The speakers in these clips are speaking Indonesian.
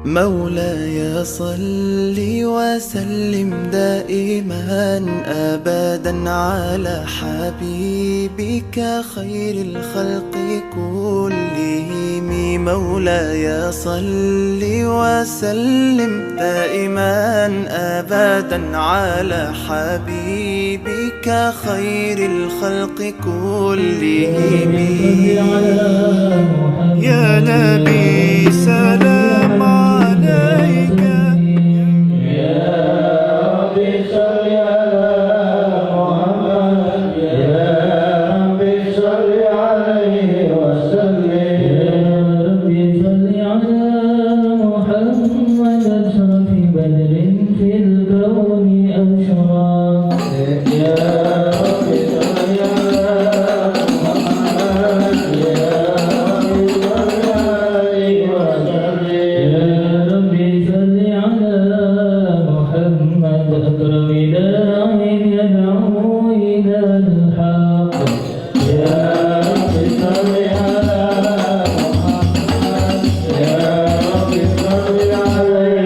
مولاي صل وسلم دائما أبدا على حبيبك خير الخلق كلهم. مولاي صل وسلم دائما أبدا على حبيبك خير الخلق كلهم. يا نبي سلام عليك، يا ربي صل على محمد، يا ربي صل عليه وسلم، يا ربي صل على محمد أشرف بدر في الكون أشرف، يا ربي صل على محمد، يا ربي صل عليه وسلم، يا ربي صل على محمد أكرم داع يدعو إلى الحق، يا ربي صل على محمد، يا ربي صل عليه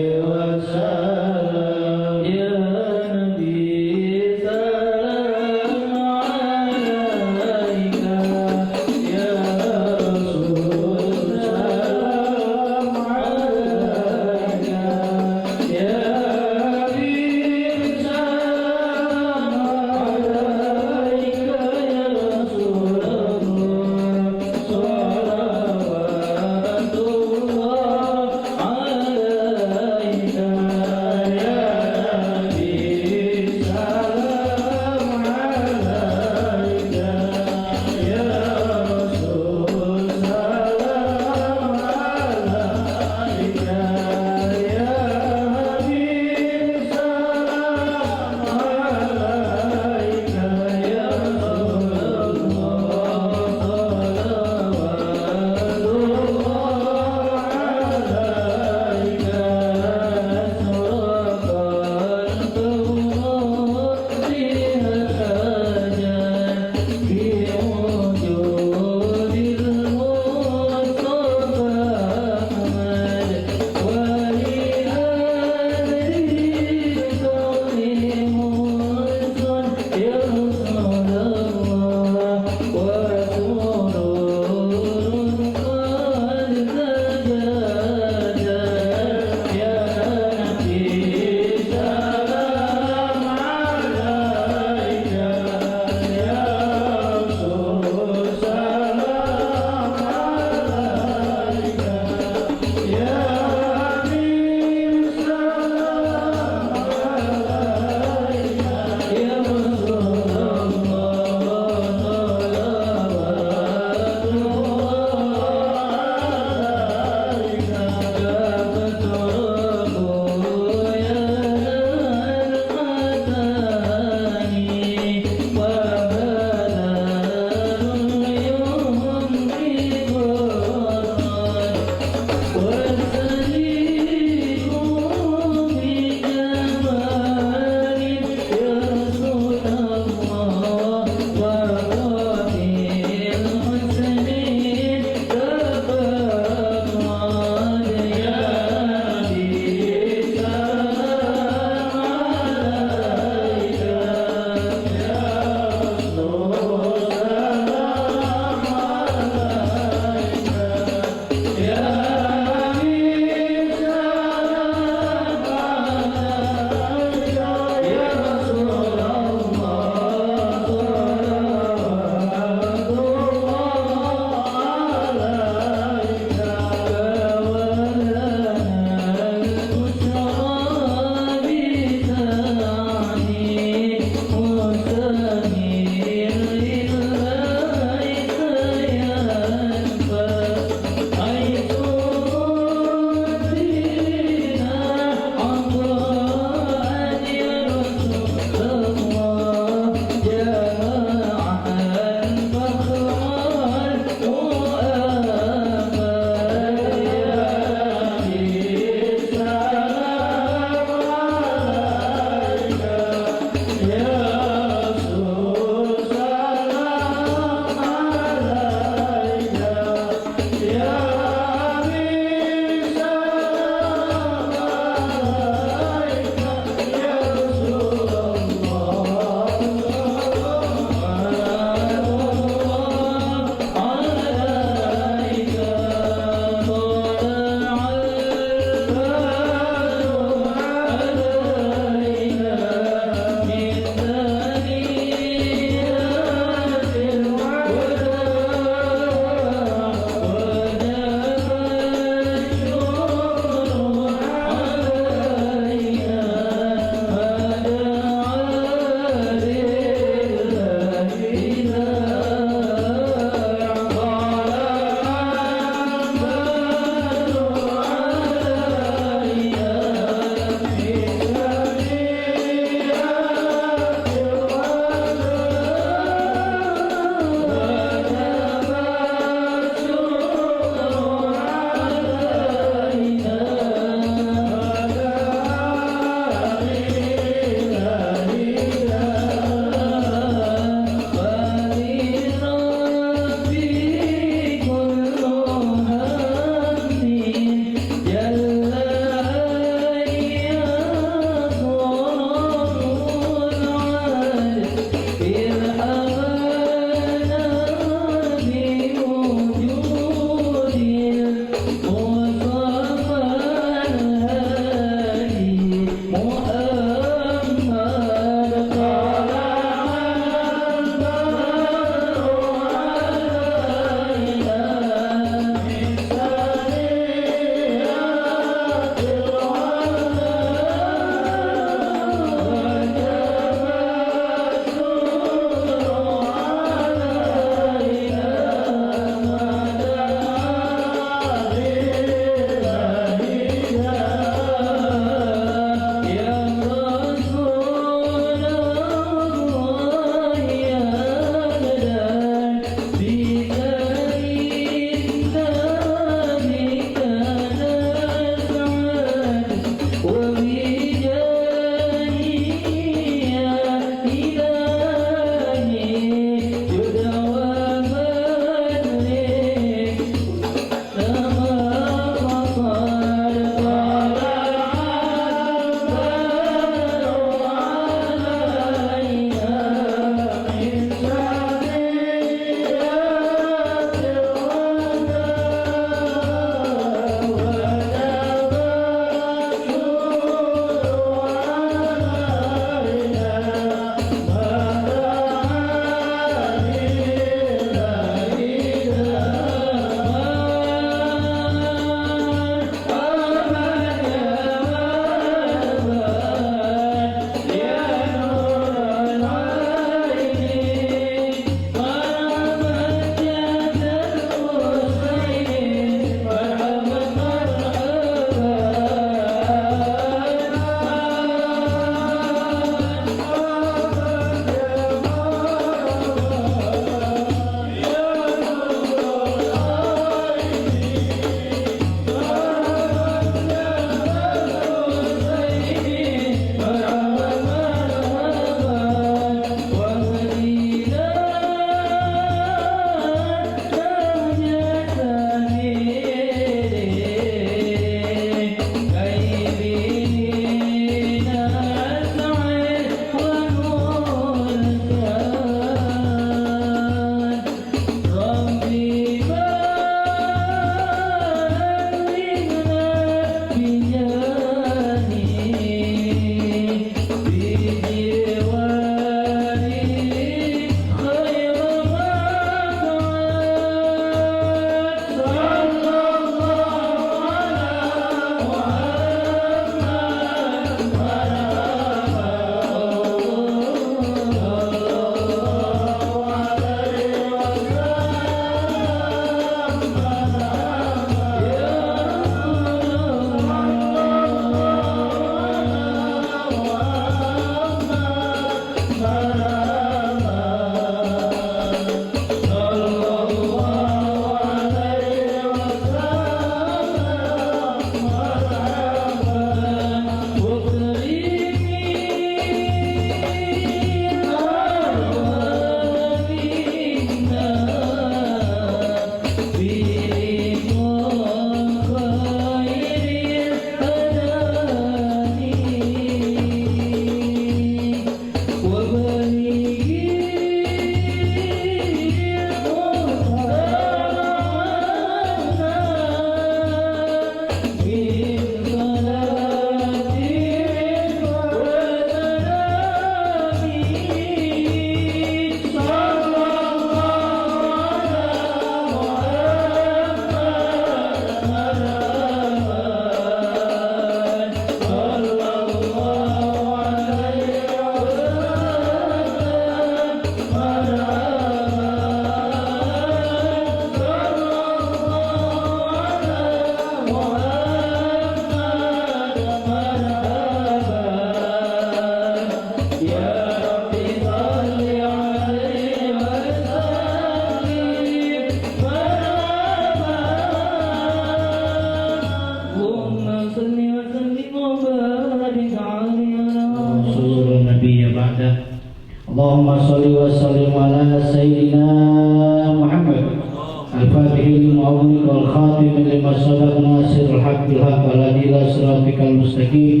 المستقيم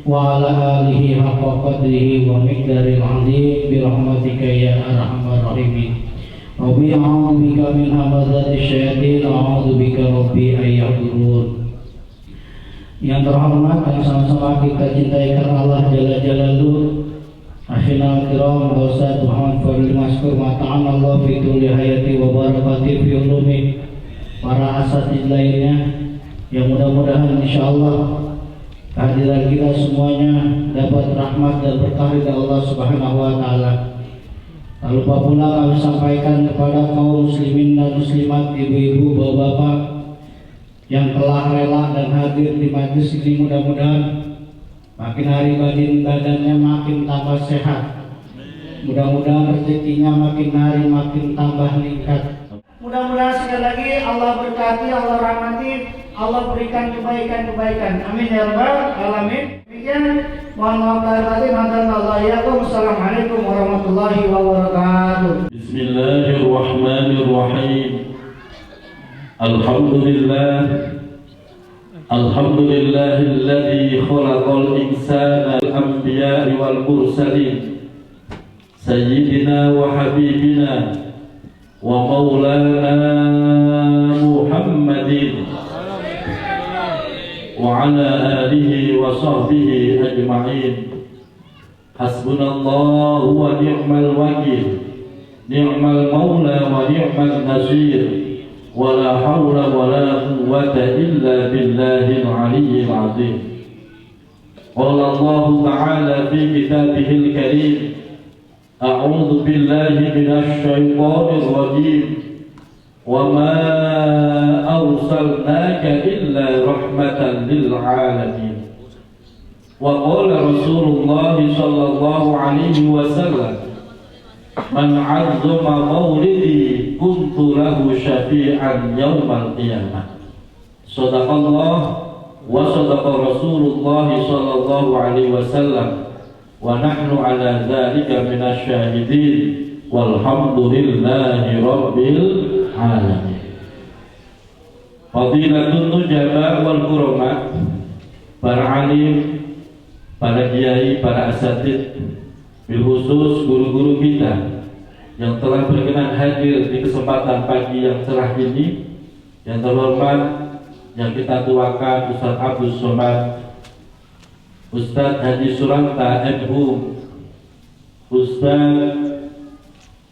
وعلى آله حق قدره ومقداره العظيم برحمتك يا أرحم الراحمين. ربي أعوذ بك من همزات الشياطين وأعوذ بك ربي أن يحضرون. Yang terhormat yang sama-sama kita cintai karena Allah Jalla Jalaluhu, Akhirul Kiram Ustaz Muhammad Fadil Maskur mata'an Allah fi tulli hayati wa barakati fi ulumi, para asatid lainnya yang mudah-mudahan insyaallah kehadiran kita semuanya dapat rahmat dan berkah dari Allah Subhanahu wa taala. Tak lupa pula kami sampaikan kepada kaum muslimin dan muslimat, ibu-ibu, bapak-bapak yang telah rela dan hadir di majlis ini, mudah-mudahan makin hari badannya makin tambah sehat, mudah-mudahan rezekinya makin hari makin tambah meningkat. Mudah-mudahan sekali lagi Allah berkati, Allah rahmati, Allah berikan kebaikan-kebaikan. Amin ya rabbal alamin. Demikian, mohon maaf lahir batin. Assalamualaikum warahmatullahi wabarakatuh. Bismillahirrahmanirrahim. Alhamdulillahilladzi khalaqal insana al-anbiya'i wal mursalin sayyidina wa habibina wa maulana Muhammadin wa ala alihi wa sahbihi ajma'in. Hasbunallahu wa ni'mal wakil, ni'mal maula wa ni'mal nasir, wala hawla wala quwwata illa billahil aliyyil azim. Qala Allah ta'ala fi kitabihil karim, a'udzu billahi minasy syaithanir rajim, wa ma arsalnaka illa rahmatan lil alamin. Wa qala Rasulullah sallallahu alaihi wasallam, man 'azzama maulidi kuntu lahu syafi'an yaumal qiyamah. Shadaqallah wa shadaqa Rasulullah sallallahu alaihi wasallam wa nahnu ala dzalika minasy syahidin walhamdulillahi rabbil alamin. Fadilatun nujaba wal kurama, para alim, para kiai, para asatid, bil khusus guru-guru kita yang telah berkenan hadir di kesempatan pagi yang cerah ini. Yang terhormat yang kita tuakan Ustaz Abdul Somad, Ustaz Haji Suranta MHU, Ustaz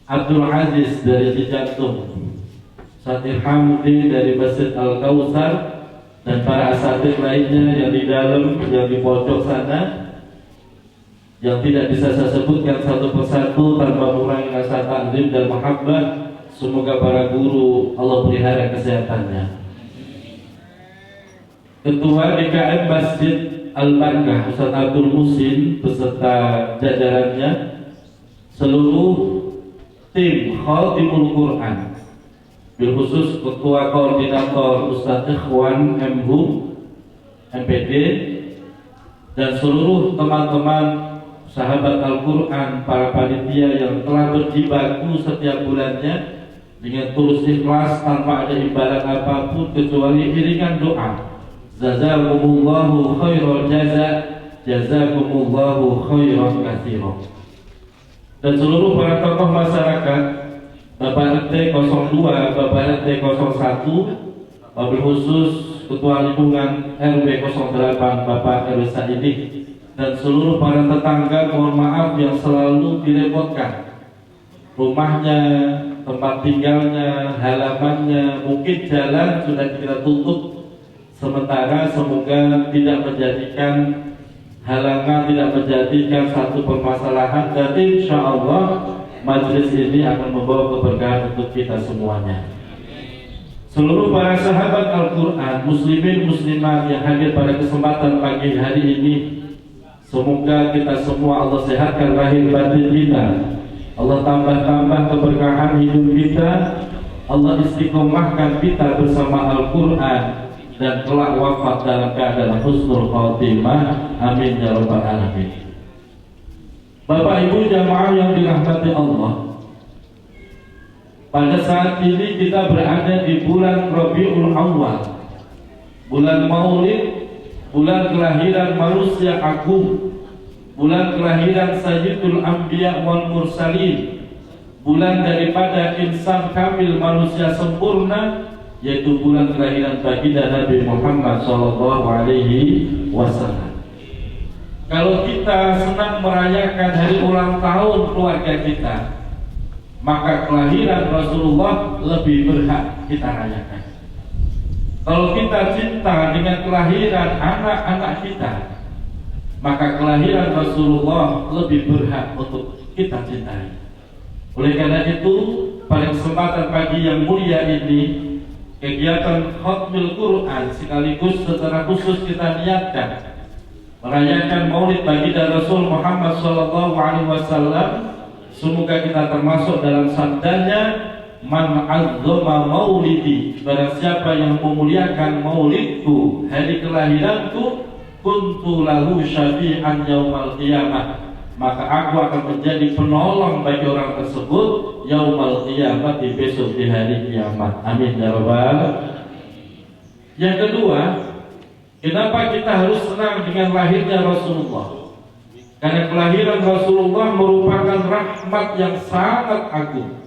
Abdul Aziz dari Cijantung, Ustaz Irhamudin dari Masjid Al-Kautsar, dan para asatid lainnya yang di dalam, yang di pojok sana, yang tidak bisa saya sebutkan satu persatu tanpa mengurangi rasa takzim dan mahabbah. Semoga para guru Allah pelihara kesehatannya. Ketua DKM Masjid Al-Barakah Ustaz Abdul Musin beserta jajarannya, seluruh tim Khatimul Quran, bilkhusus Ketua Koordinator Ustaz Ikhwan MHU MPD, dan seluruh teman-teman sahabat Al-Quran, para panitia yang telah berjibaku setiap bulannya dengan tulus ikhlas tanpa ada imbalan apapun kecuali iringan doa. Jazakumullahu khairal jaza, jazakumullahu khairan katsiran. Dan seluruh para tokoh masyarakat, Bapak RT 02, Bapak RT 01, wabil khusus Ketua Lingkungan RW 08 Bapak RW Saidi, dan seluruh para tetangga, mohon maaf yang selalu direpotkan. Rumahnya, tempat tinggalnya, halamannya, mungkin jalan sudah kita tutup sementara. Semoga tidak menjadikan halangan, tidak menjadikan satu permasalahan, dan insya Allah majelis ini akan membawa keberkahan untuk kita semuanya. Seluruh para sahabat Al-Quran, muslimin muslimat yang hadir pada kesempatan pagi hari ini, semoga kita semua Allah sehatkan lahir batin kita, Allah tambah-tambah keberkahan hidup kita, Allah istiqomahkan kita bersama Al-Quran, dan kelak wafat dalam keadaan husnul khatimah. Amin ya rabbal alamin. Bapak Ibu jamaah yang dirahmati Allah, pada saat ini kita berada di bulan Rabiul Awal, bulan Maulid, bulan kelahiran manusia agung, bulan kelahiran Sayyidul Anbiya wal Mursalin, bulan daripada insan kamil manusia sempurna, yaitu bulan kelahiran baginda Nabi Muhammad SAW. Kalau kita senang merayakan hari ulang tahun keluarga kita, maka kelahiran Rasulullah lebih berhak kita rayakan. Kalau kita cinta dengan kelahiran anak-anak kita, maka kelahiran Rasulullah lebih berhak untuk kita cintai. Oleh karena itu, pada kesempatan pagi yang mulia ini, kegiatan Khatmil Quran sekaligus secara khusus kita niatkan merayakan Maulid baginda Rasul Muhammad SAW. Semoga kita termasuk dalam sabdanya, man azzama maulidi, barang siapa yang memuliakan maulidku, hari kelahiranku, kuntu lahu syafi'an yaumal qiyamah, maka aku akan menjadi penolong bagi orang tersebut yaumal qiyamah, di besok di hari kiamat. Amin ya rabbal. Yang kedua, kenapa kita harus senang dengan lahirnya Rasulullah? Karena kelahiran Rasulullah merupakan rahmat yang sangat agung.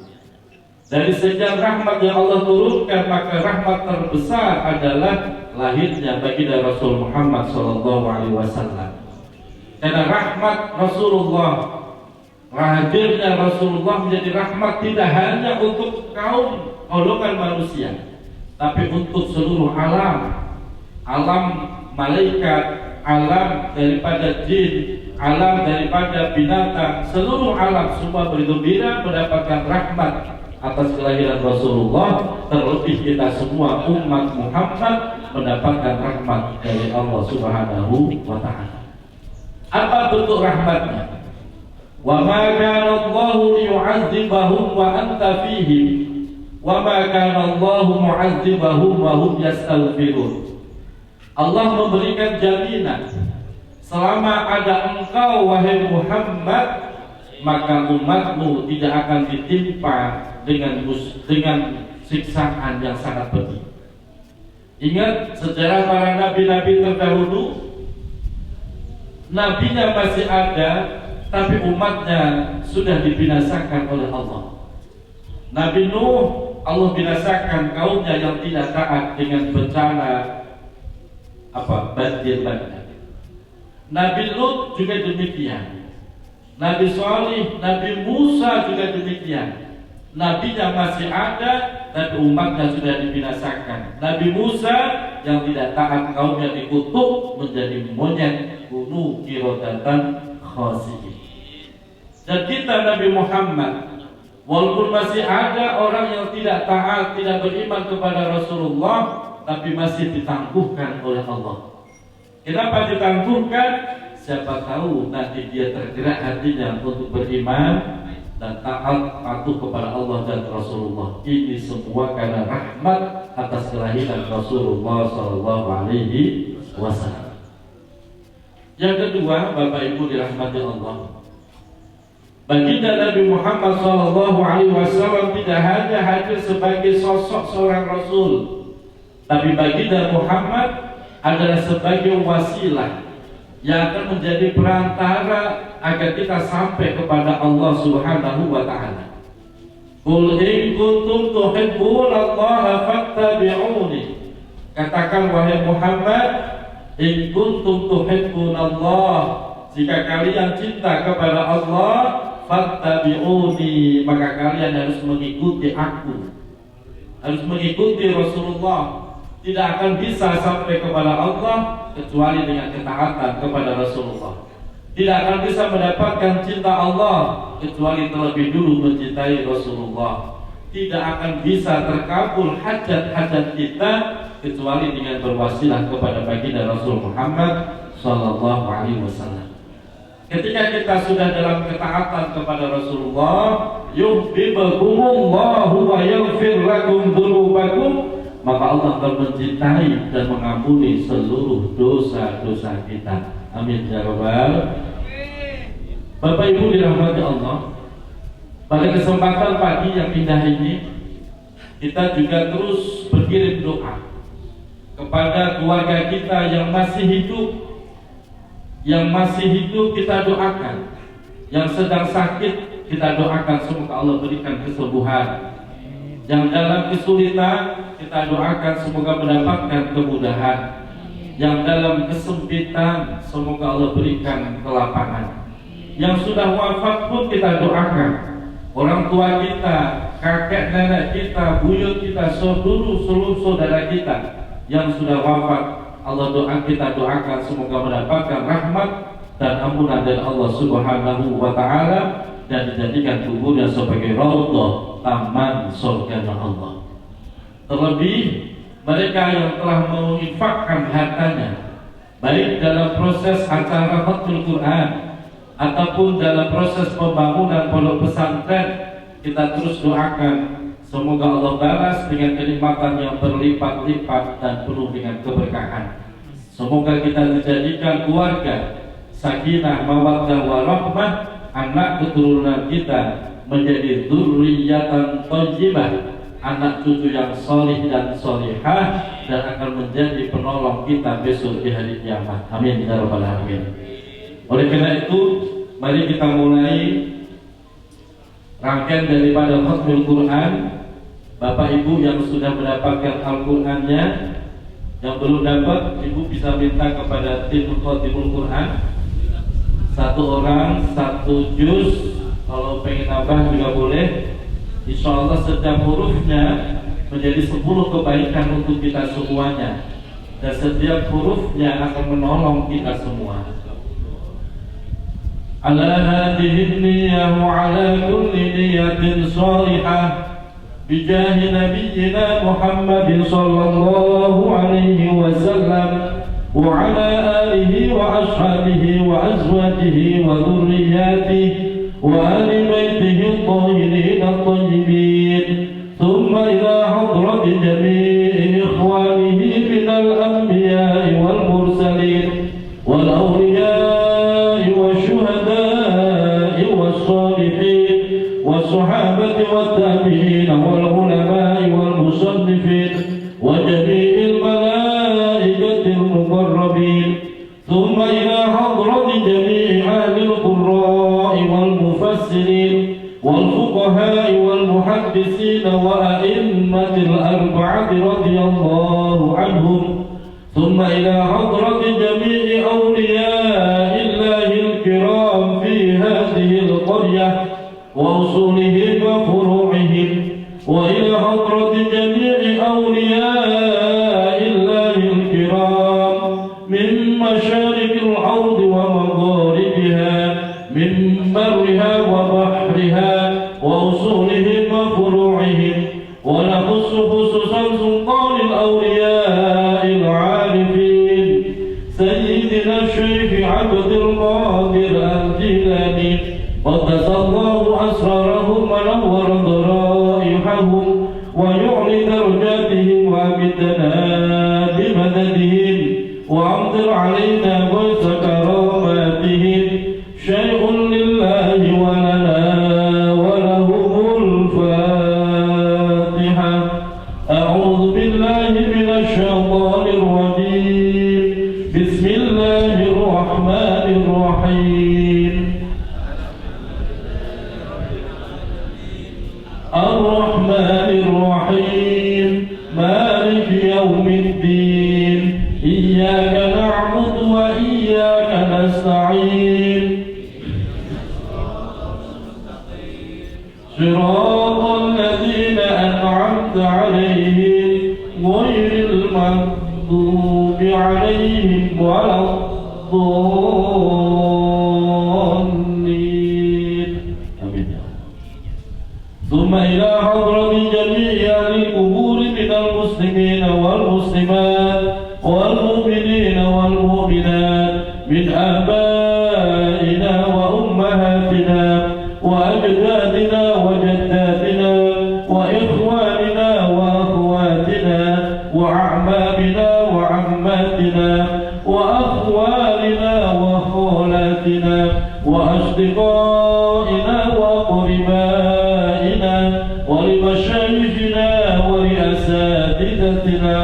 Dari sekian rahmat yang Allah turunkan, maka rahmat terbesar adalah lahirnya baginda Rasul Muhammad SAW. Karena rahmat Rasulullah, hadirnya Rasulullah menjadi rahmat tidak hanya untuk kaum golongan manusia, tapi untuk seluruh alam, alam malaikat, alam daripada jin, alam daripada binatang, seluruh alam semua bergembira mendapatkan rahmat atas kelahiran Rasulullah. Terlebih kita semua umat Muhammad mendapatkan rahmat dari Allah Subhanahu wa ta'ala. Apa bentuk rahmatnya? Wa ma kana Allahu liyu'adzibahum wa anta fihim wa ma kana Allahu mu'adzibahum wa hum yastaghfirun. Allah memberikan jaminan, selama ada engkau wahai Muhammad, maka umatmu tidak akan ditimpa dengan siksaan yang sangat pedih. Ingat sejarah para nabi-nabi terdahulu, nabinya masih ada, tapi umatnya sudah dibinasakan oleh Allah. Nabi Nuh, Allah binasakan kaumnya yang tidak taat dengan bencana banjir bandang. Nabi Lut juga demikian. Nabi Salih, Nabi Musa juga demikian. Nabinya masih ada, tapi umatnya sudah dibinasakan. Nabi Musa yang tidak taat, kaumnya dikutuk menjadi monyet, kunu kirodatan khasiin. Dan kita Nabi Muhammad, walaupun masih ada orang yang tidak taat, tidak beriman kepada Rasulullah, tapi masih ditangguhkan oleh Allah. Kenapa ditangguhkan? Siapa tahu nanti dia tergerak hatinya untuk beriman dan taat patuh kepada Allah dan Rasulullah. Ini semua karena rahmat atas kelahiran Rasulullah SAW. Yang kedua, Bapak Ibu dirahmati Allah, baginda Nabi Muhammad SAW tidak hanya hadir sebagai sosok seorang Rasul, tapi baginda Muhammad adalah sebagai wasilah yang akan menjadi perantara agar kita sampai kepada Allah Subhanahu wa ta'ala. Qul in kuntum tuhibbunallaha fattabi'uni. Katakan wahai Muhammad, in kuntum tuhibbunallah, jika kalian cinta kepada Allah, fattabi'uni, maka kalian harus mengikuti aku, harus mengikuti Rasulullah. Tidak akan bisa sampai kepada Allah kecuali dengan ketaatan kepada Rasulullah. Tidak akan bisa mendapatkan cinta Allah kecuali terlebih dulu mencintai Rasulullah. Tidak akan bisa terkabul hajat-hajat kita kecuali dengan berwasilah kepada baginda Rasul Muhammad SAW. Ketika kita sudah dalam ketaatan kepada Rasulullah, yuhibbukumullahu wa yaghfir lakum dzunubakum, maka Allah akan mencintai dan mengampuni seluruh dosa-dosa kita. Amin ya rabbal. Bapak Ibu dirahmati Allah, pada kesempatan pagi yang indah ini, kita juga terus berkirim doa kepada keluarga kita yang masih hidup. Yang masih hidup kita doakan, yang sedang sakit kita doakan semoga Allah berikan kesembuhan, yang dalam kesulitan kita doakan semoga mendapatkan kemudahan, yang dalam kesempitan semoga Allah berikan kelapangan. Yang sudah wafat pun kita doakan, orang tua kita, kakek nenek kita, buyut kita, seluruh saudara kita yang sudah wafat, Allah kita doakan semoga mendapatkan rahmat dan ampunan dari Allah Subhanahu wa Ta'ala, dan dijadikan kuburnya sebagai raudhah taman surga Allah. Terlebih mereka yang telah menginfakkan hartanya, baik dalam proses acara khatmul Quran ataupun dalam proses pembangunan pondok pesantren, kita terus doakan semoga Allah balas dengan kenikmatan yang berlipat-lipat dan penuh dengan keberkahan. Semoga kita dijadikan keluarga sakinah, mawaddah, warahmah, anak keturunan kita menjadi dzurriyyatan thayyibah, anak cucu yang solih dan solihah, dan akan menjadi penolong kita besok di hari kiamat. Amin ya rabbal alamin. Oleh karena itu, mari kita mulai rangkaian daripada khatmul Quran. Bapak Ibu yang sudah mendapatkan Al-Qur'annya, yang belum dapat, Ibu bisa minta kepada tim khatmul Quran, satu orang satu juz. Kalau pengen nambah juga boleh. Insya Allah setiap hurufnya menjadi 10 kebaikan untuk kita semuanya, dan setiap hurufnya akan menolong kita semua. Ala hadhihi niyyah wa ala kulli niyyatin shalihah bijahi nabiyyina Muhammadin sallallahu alaihi wasallam wa ala alihi wa ashabihi wa azwajihi wa dhurriyyatihi wa ali baitihi at-tahirin at-tayyibin, thumma ila hadrati jami'i ikhwanihi minal anbiya'i wal mursalin wal awliya'i wasyuhada'i was-salihin was-sahabati wat-tabi'in wal ulama'i wal musannifin wa jami'il malaikatil muqarrabin, thumma ila hadrati jami'i ahlil qurra'i wal mufassirin wal fuqaha'i wal muhaddisin wa a'immatil arba'ati radhiyallahu anhum, thumma ila hadrati jami'i awliya'illahil kiram fi hadhihi al-qaryah wa usulihim wa furu'ihim, wa ila hadrati jami'i awliya'illahil kiram min masharikil ardi wa magharibiha, min barriha wa bahriha, wa usulihim wa furu'ihim, wa nakhussu khususan sultanil awliya'il 'arifin sayyidina Syekh Abdul Qadir Al-Jilani qaddasallahu asrarahum wa nawwara daraihahum wa yu'li darajatihim wa abidana bimadadihim wa amtir alaina ghaytha karamatihim, syai'un lillahi wa lana wa lahumul Fatihah. A'udzu billahi minasy syaithanir rajim. Bismillahirrahmanirrahim. Ar-Rahmanir-Rahim, Maliki yaumiddin, iyyaka na'budu wa iyyaka nasta'in, siratal ladzina an'amta 'alaihim ghairil maghdubi 'alaihim waladdallin. Amin. ثم إلى حضرة جميع أهل القبور من المسلمين والمسلمات والمؤمنين والمؤمنات من آبائنا وأمهاتنا وأجدادنا وجداتنا وإخواننا وأخواتنا وأعمامنا وعماتنا وأخوالنا وخالاتنا وأصدقائنا وأقربائنا ولمشايخنا ولأساتذتنا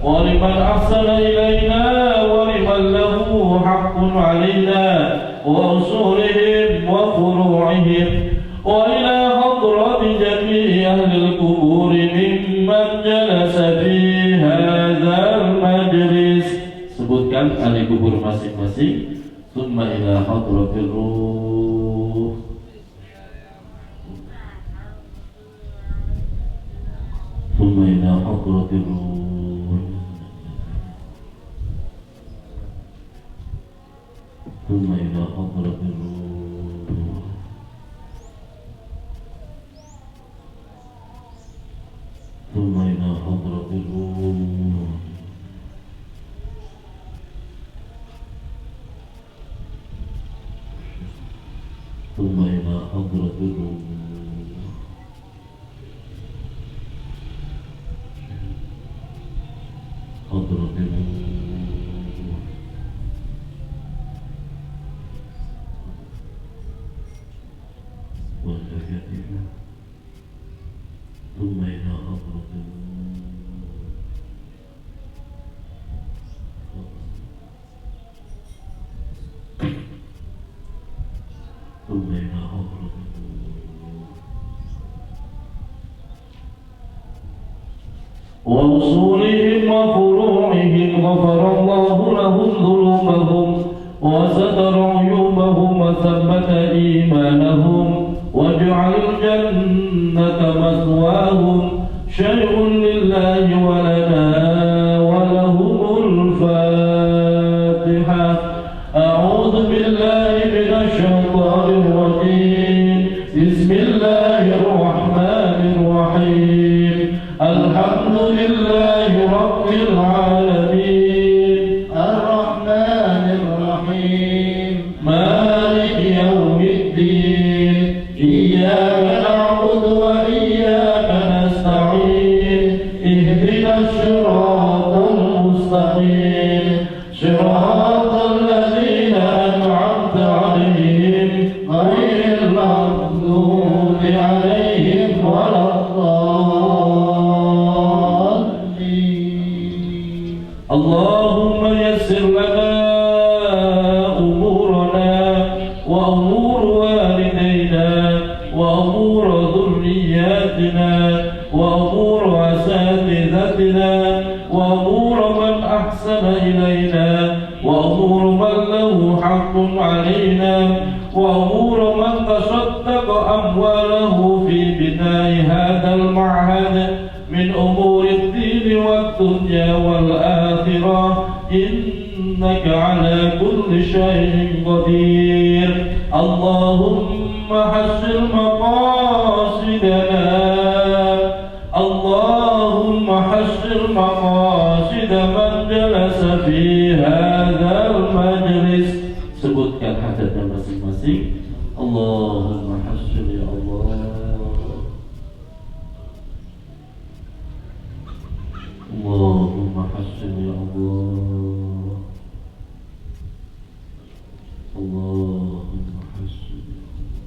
ولمن أحسن إلينا ولمن له حق علينا وأصولهم وفروعهم وإلى حضرة جميع أهل القبور ممن جلس في هذا المجلس. Sebutkan ahli kubur masing-masing. Summa ila hadratil ruh. Summa ila hadratil ruh. Summa ila hadratil ruh. Summa ila hadratil ruh. ثم إلى حضرة الروح حضرة الروح والجنة ثم إلى حضرة الروح ثم إلى حضرة وأصولهم وفروعهم غفر الله لهم ذنوبهم وستر عيوبهم وثبت إيمانهم وجعل الجنة مثواهم شيء لله ولنا ولهم الفاتحة. أعوذ بالله من الشيطان الرجيم. بسم الله الرحمن الرحيم. الحمد لله رب العالمين الرحمن الرحيم مالك يوم الدين إياك نعبد وإياك نستعين اهدنا الصراط المستقيم صراط الذين أنعمت عليهم غير المغضوب عليهم ولا الضالين. اللهم يسر لنا أمورنا وأمور والدينا وأمور ذرياتنا وأمور أساتذتنا وأمور من أحسن إلينا وأمور من له حق علينا وأمور من تصدق أمواله في بناء هذا المعهد من أمور الدين والدنيا والآخرة إنك على كل شيء قدير. اللهم حسن مقاصدنا اللهم حسن مقاصد من جلس في هذا المجلس. Sebutkan hajatnya masing-masing. Allahumma hassin ya Allah. Allahumma hassin ya Allah. Allahumma hassin ya Allah.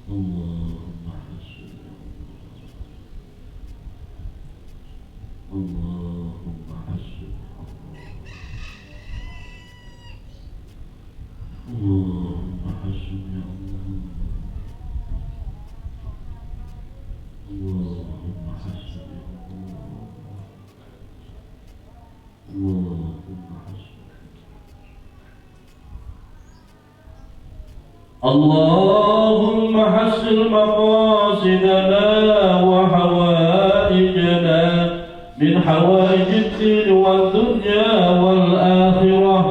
Allahumma hassin ya Allah. Allahumma hassin ya Allah. Allahumma hassin ya Allah. Allahumma hassin ya Allah. Allahumma hassin. Allahumma hassin maqasidana wa hawaijana min hawaijid din wal dunya wal akhirah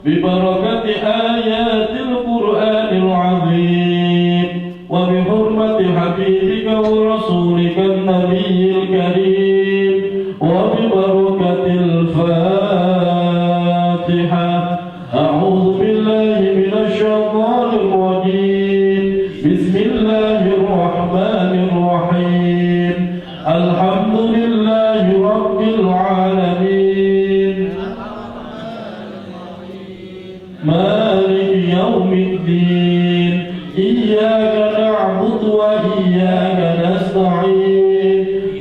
bi barakati ayatil Qur'anil azim wa bi hurmati habibika wa rasulika an-nabiyil karim wa bi barakatil Fatiha. A'udzu billahi minasy syaithanir rajim. Bismillahir rahmanir rahim. Alhamdulillahi rabbil alamin.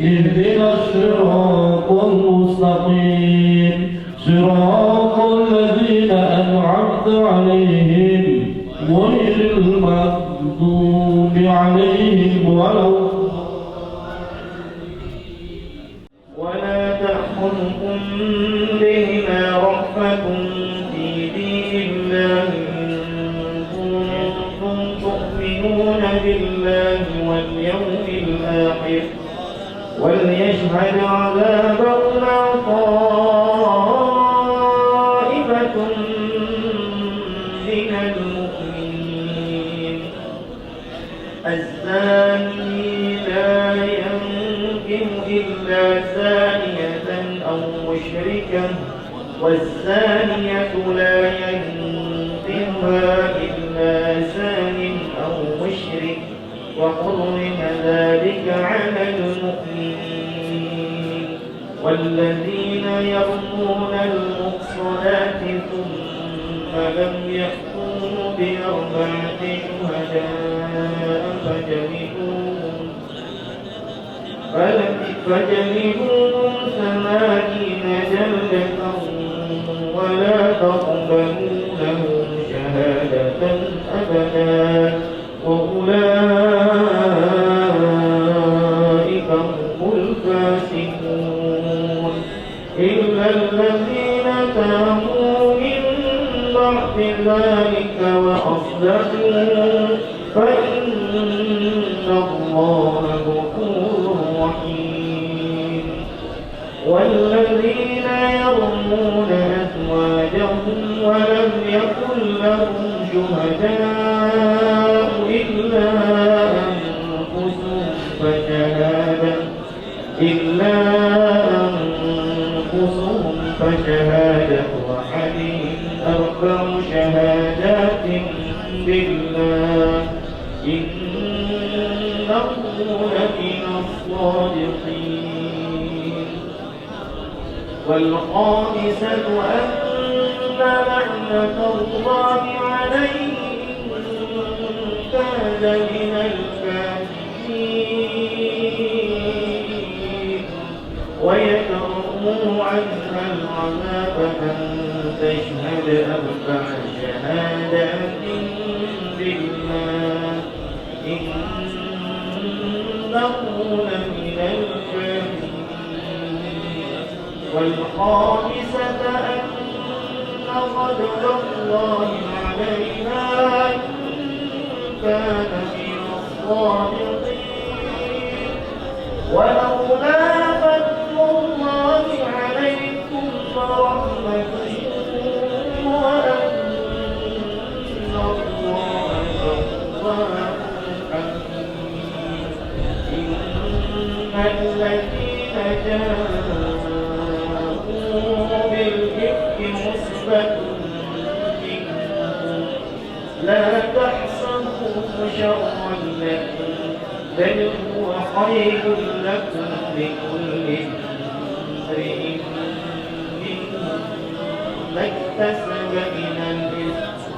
اهدنا الصراط المستقيم صراط الذين أنعمت عليهم غير المغضوب عليهم ولا تأخذكم بهما رأفة في دين الله إن كنتم تؤمنون بالله واليوم الآخر وليشهد عذابهما طائفة من المؤمنين الزاني لا ينكح إلا زانية أو مشركة والزانية لا ينكحها إلا زان أو مشرك وحرم ذلك على المؤمنين والذين يرمون المحصنات ثم لم يأتوا بأربعة شهداء فجلدوهم 80 جلدة ولا تقبلوا لهم شهادة أبدا وأولئك هم الفاسقون إلا الذين تابوا من بعد ذلك وأصلحوا فإن الله غفور رحيم والذين يرمون أزواجهم ولم يكن لهم شهداء إلا أنفسهم فشهادة أحدهم 4 شهادات بالله إنه لمن الصادقين والخامسة أن لعنة الله عليه إن كان من الكاذبين ويدرؤوا عنها العذاب أن تشهد 4 شهادات بالله إنه لمن الكاذبين والخامسة أن غضب الله عليها إن كان من الصادقين ولولا فضل الله عليكم ورحمته وأن الله غفور حكيم إن الذين جاءوا بالإفك عصبة منكم لا تحسبوه شرا لكم بل هو خير لكم لكل امرئ منهم ما اكتسب من الإثم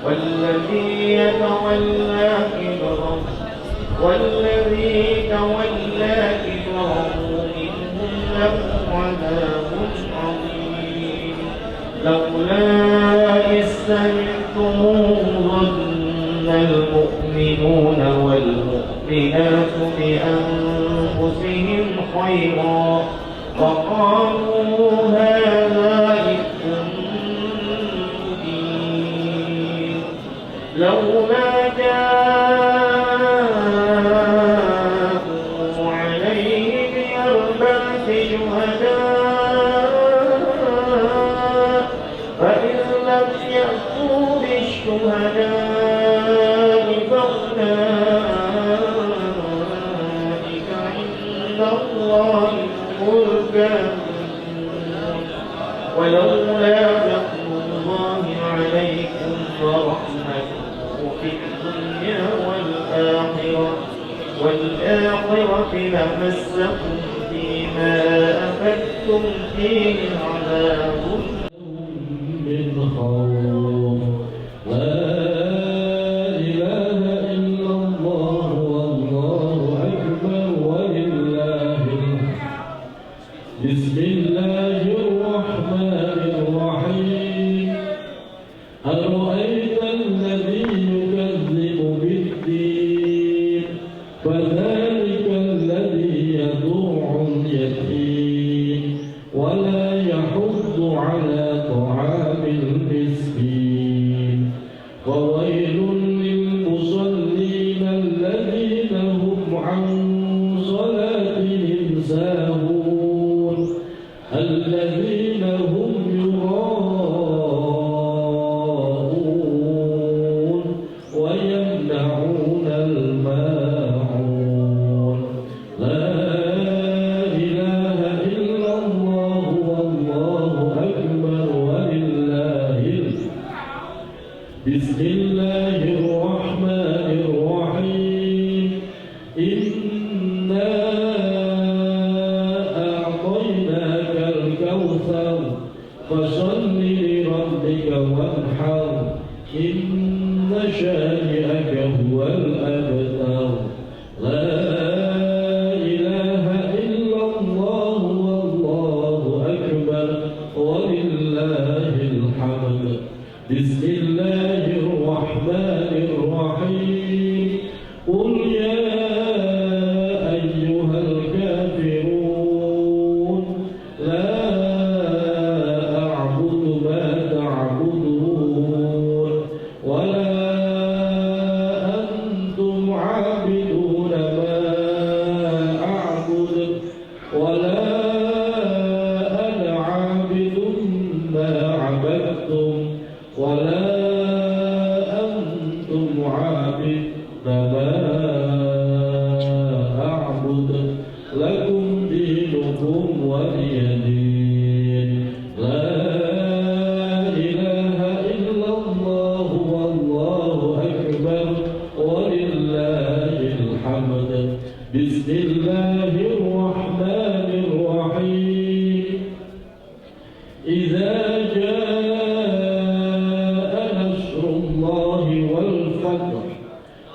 والذي تولى كبره منهم له عذاب عظيم لولا إذ سمعتموه ظن المؤمنون والمؤمنات بأنفسهم خيرا وقالوا هذا إفك مبين لولا جاءوا عليه ب4 شهداء فإن لم يأتوا بالشهداء فأولئك عند الله هم الكاذبون ولولا فضل الله عليكم ورحمته في الدنيا والآخرة لمسكم فيما أفدتم فيه عذاب من خوف لا إله إلا الله والله أكبر ولله وانحر إن شانئك هو الأبتر لا إله إلا الله والله أكبر ولله الحمد بسم الله الرحمن الرحيم قل يا أيها الكافرون لا أعبد ما تعبدون ولا أنتم عابدون ما أعبد ولا أنا عابد ما عبدتم ولا أنتم عابدون ما أعبد لكم دينكم ولي دين لا إله إلا الله والله أكبر ولله الحمد بسم الله الرحمن الرحيم إذا جاء نصر الله والفتح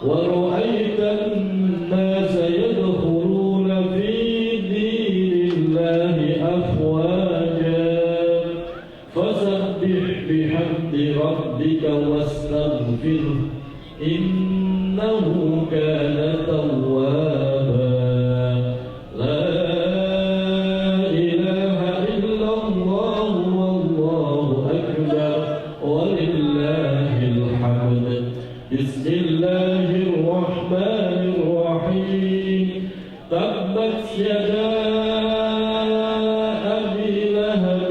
ورأيت الناس يدخلون في دين الله أفواجا فسبح بحمد ربك واستغفره إنه كان توابا لا إله إلا الله والله أكبر ولله الحمد بسم الله الرحمن الرحيم تبت يدا أبي لهب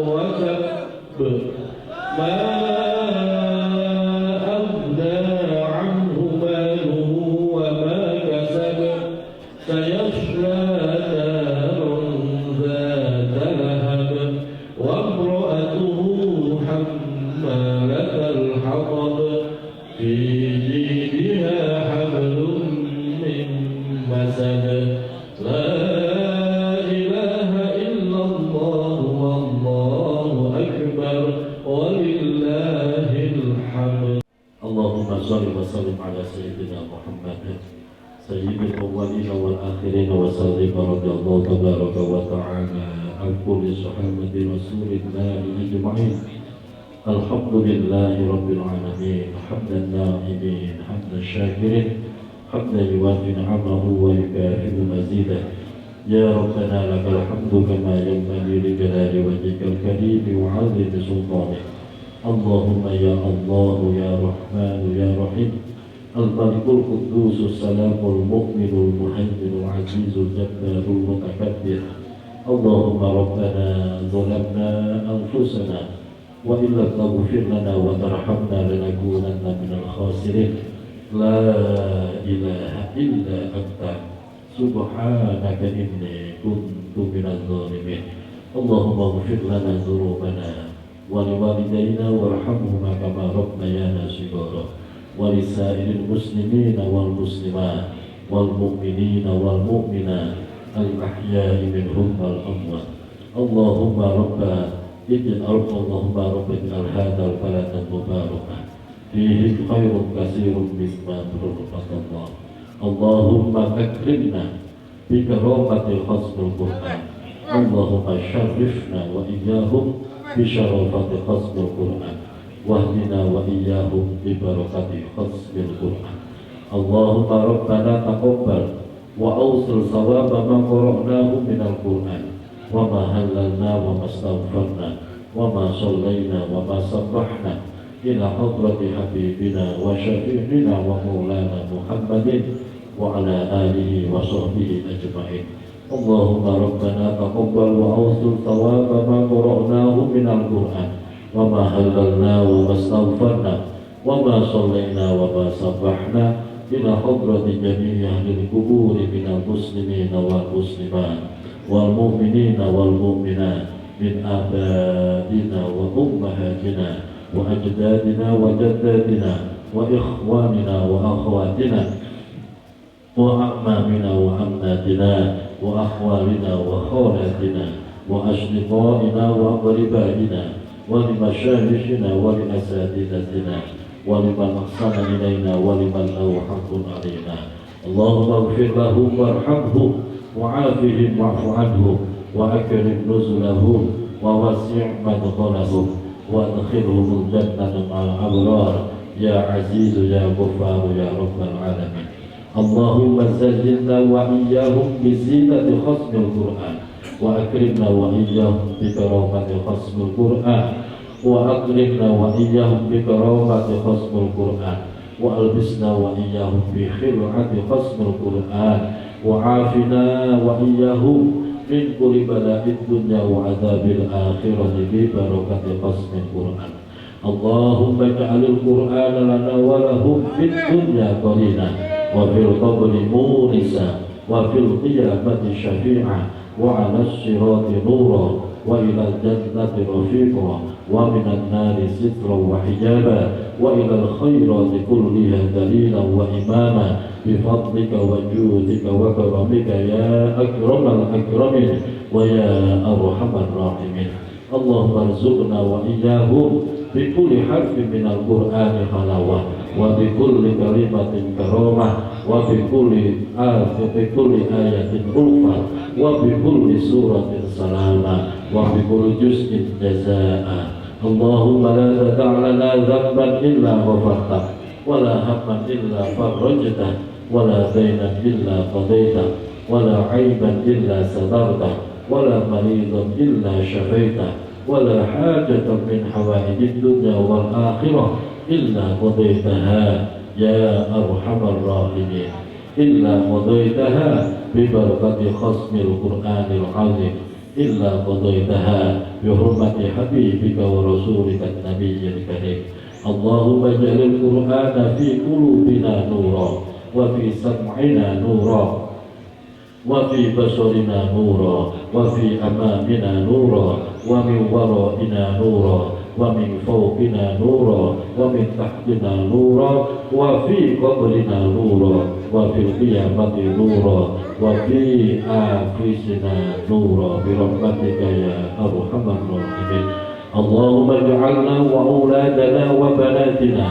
وتب ما أغنى عنه ماله وما كسب سيصلى نارا ذات لهب وامرأته حمالة الحطب في جيدها حبل من مسد لا إله إلا الله والله أكبر ولله الحمد اللهم صل وسلم على سيدنا محمد سيد الأولين والآخرين وسلم رضي الله تبارك وتعالى عن كل صحابة رسول الله أجمعين الحمد لله رب العالمين حمد الناعمين حمد الشاكرين حمدا يوافي نعمه ويكافئ مزيده يا ربنا لك الحمد كما ينبغي لجلال وجهك الكريم وعظيم سلطانك اللهم يا الله يا رحمن يا رحيم الملك القدوس السلام المؤمن المهيمن العزيز الجبار المتكبر اللهم ربنا ظلمنا أنفسنا وإن لم تغفر لنا وترحمنا لنكونن من الخاسرين لا إله إلا أنت سبحانك إني كنت من الظالمين اللهم اغفر لنا ذنوبنا ولوالدينا وارحمهما كما ربيانا صغارا ولسائر المسلمين والمسلمات والمؤمنين والمؤمنات الأحياء منهم والأموات اللهم رب اللهم رب اجعل هذا البلد مباركا فيه خير كثير مما ترزق الله اللهم أكرمنا بكرامة خصم القرآن اللهم شرفنا وإياهم بشرافة خصم القرآن واهدنا وإياهم ببركة خصم القرآن اللهم ربنا تقبل وأوصل ثواب ما قرأناه من القرآن وما هللنا وما استغفرنا وما صلينا وما سبحنا إلى حضرة حبيبنا وشفيعنا ومولانا محمد وعلى آله وصحبه أجمعين اللهم ربنا تقبل وأوصل ثواب ما قرأناه من القرآن وما هللنا وما استغفرنا وما صلينا وما سبحنا إلى حضرة جميع أهل القبور من المسلمين والمسلمات والمؤمنين والمؤمنات من آبائنا وأمهاتنا وأجدادنا وجداتنا وإخواننا وأخواتنا وأعمامنا وعماتنا وأخوالنا وخالاتنا وأشقائنا وأقربائنا ولمشايخنا ولأساتذتنا ولمن أحسن إلينا ولمن له حق علينا. اللهم اغفر له وارحمه وعافهم واعف عنه وأكرم نزله ووسع مدخله وادخلهم الجنة مع الأبرار يا عزيز يا غفار يا رب العالمين. اللهم زينا وإياهم بزينة ختم القرآن وأكرمنا وإياهم بكرامة ختم القرآن وأكرمنا وإياهم بكرامة ختم القرآن وألبسنا وإياهم بخلعة ختم القرآن وعافنا وإياهم من كل بلاء الدنيا وعذاب الآخرة ببركة ختم القرآن. اللهم اجعل القرآن لنا ولهم في الدنيا قرينا وفي القبر مونسا وفي القيامة شفيعا وعلى الصراط نورا وإلى الجنة رفيقا ومن النار سترا وحجابا وإلى الخيرات كلها دليلا وإماما بفضلك وجودك وكرمك يا أكرم الأكرمين ويا أرحم الراحمين. اللهم ارزقنا وإياهم بكل حرف من القرآن حلاوة وبكل كلمة كرامة وبكل آية ألفة وبكل سورة سلامة وبكل جزء جزاء. اللهم لا تدع لنا ذنبا إلا غفرته ولا هما إلا فرجته ولا دينا إلا قضيته ولا عيبا إلا سترته ولا مريضا إلا شفيته ولا حاجة من حوائج الدنيا والآخرة إلا قضيتها يا أرحم الراحمين إلا قضيتها ببركة ختم القرآن العظيم إلا قضيتها بحرمة حبيبك ورسولك النبي الكريم. اللهم اجعل القرآن في قلوبنا نورا وفي سمعنا نورا وفي بصرنا نورا وفي أمامنا نورا ومن ورائنا نورا ومن فوقنا نورا ومن تحتنا نورا وفي قبرنا نورا وفي القيامة نورا وفي آخرنا نورا برحمتك يا أرحم الراحمين. اللهم اجعلنا وأولادنا وبناتنا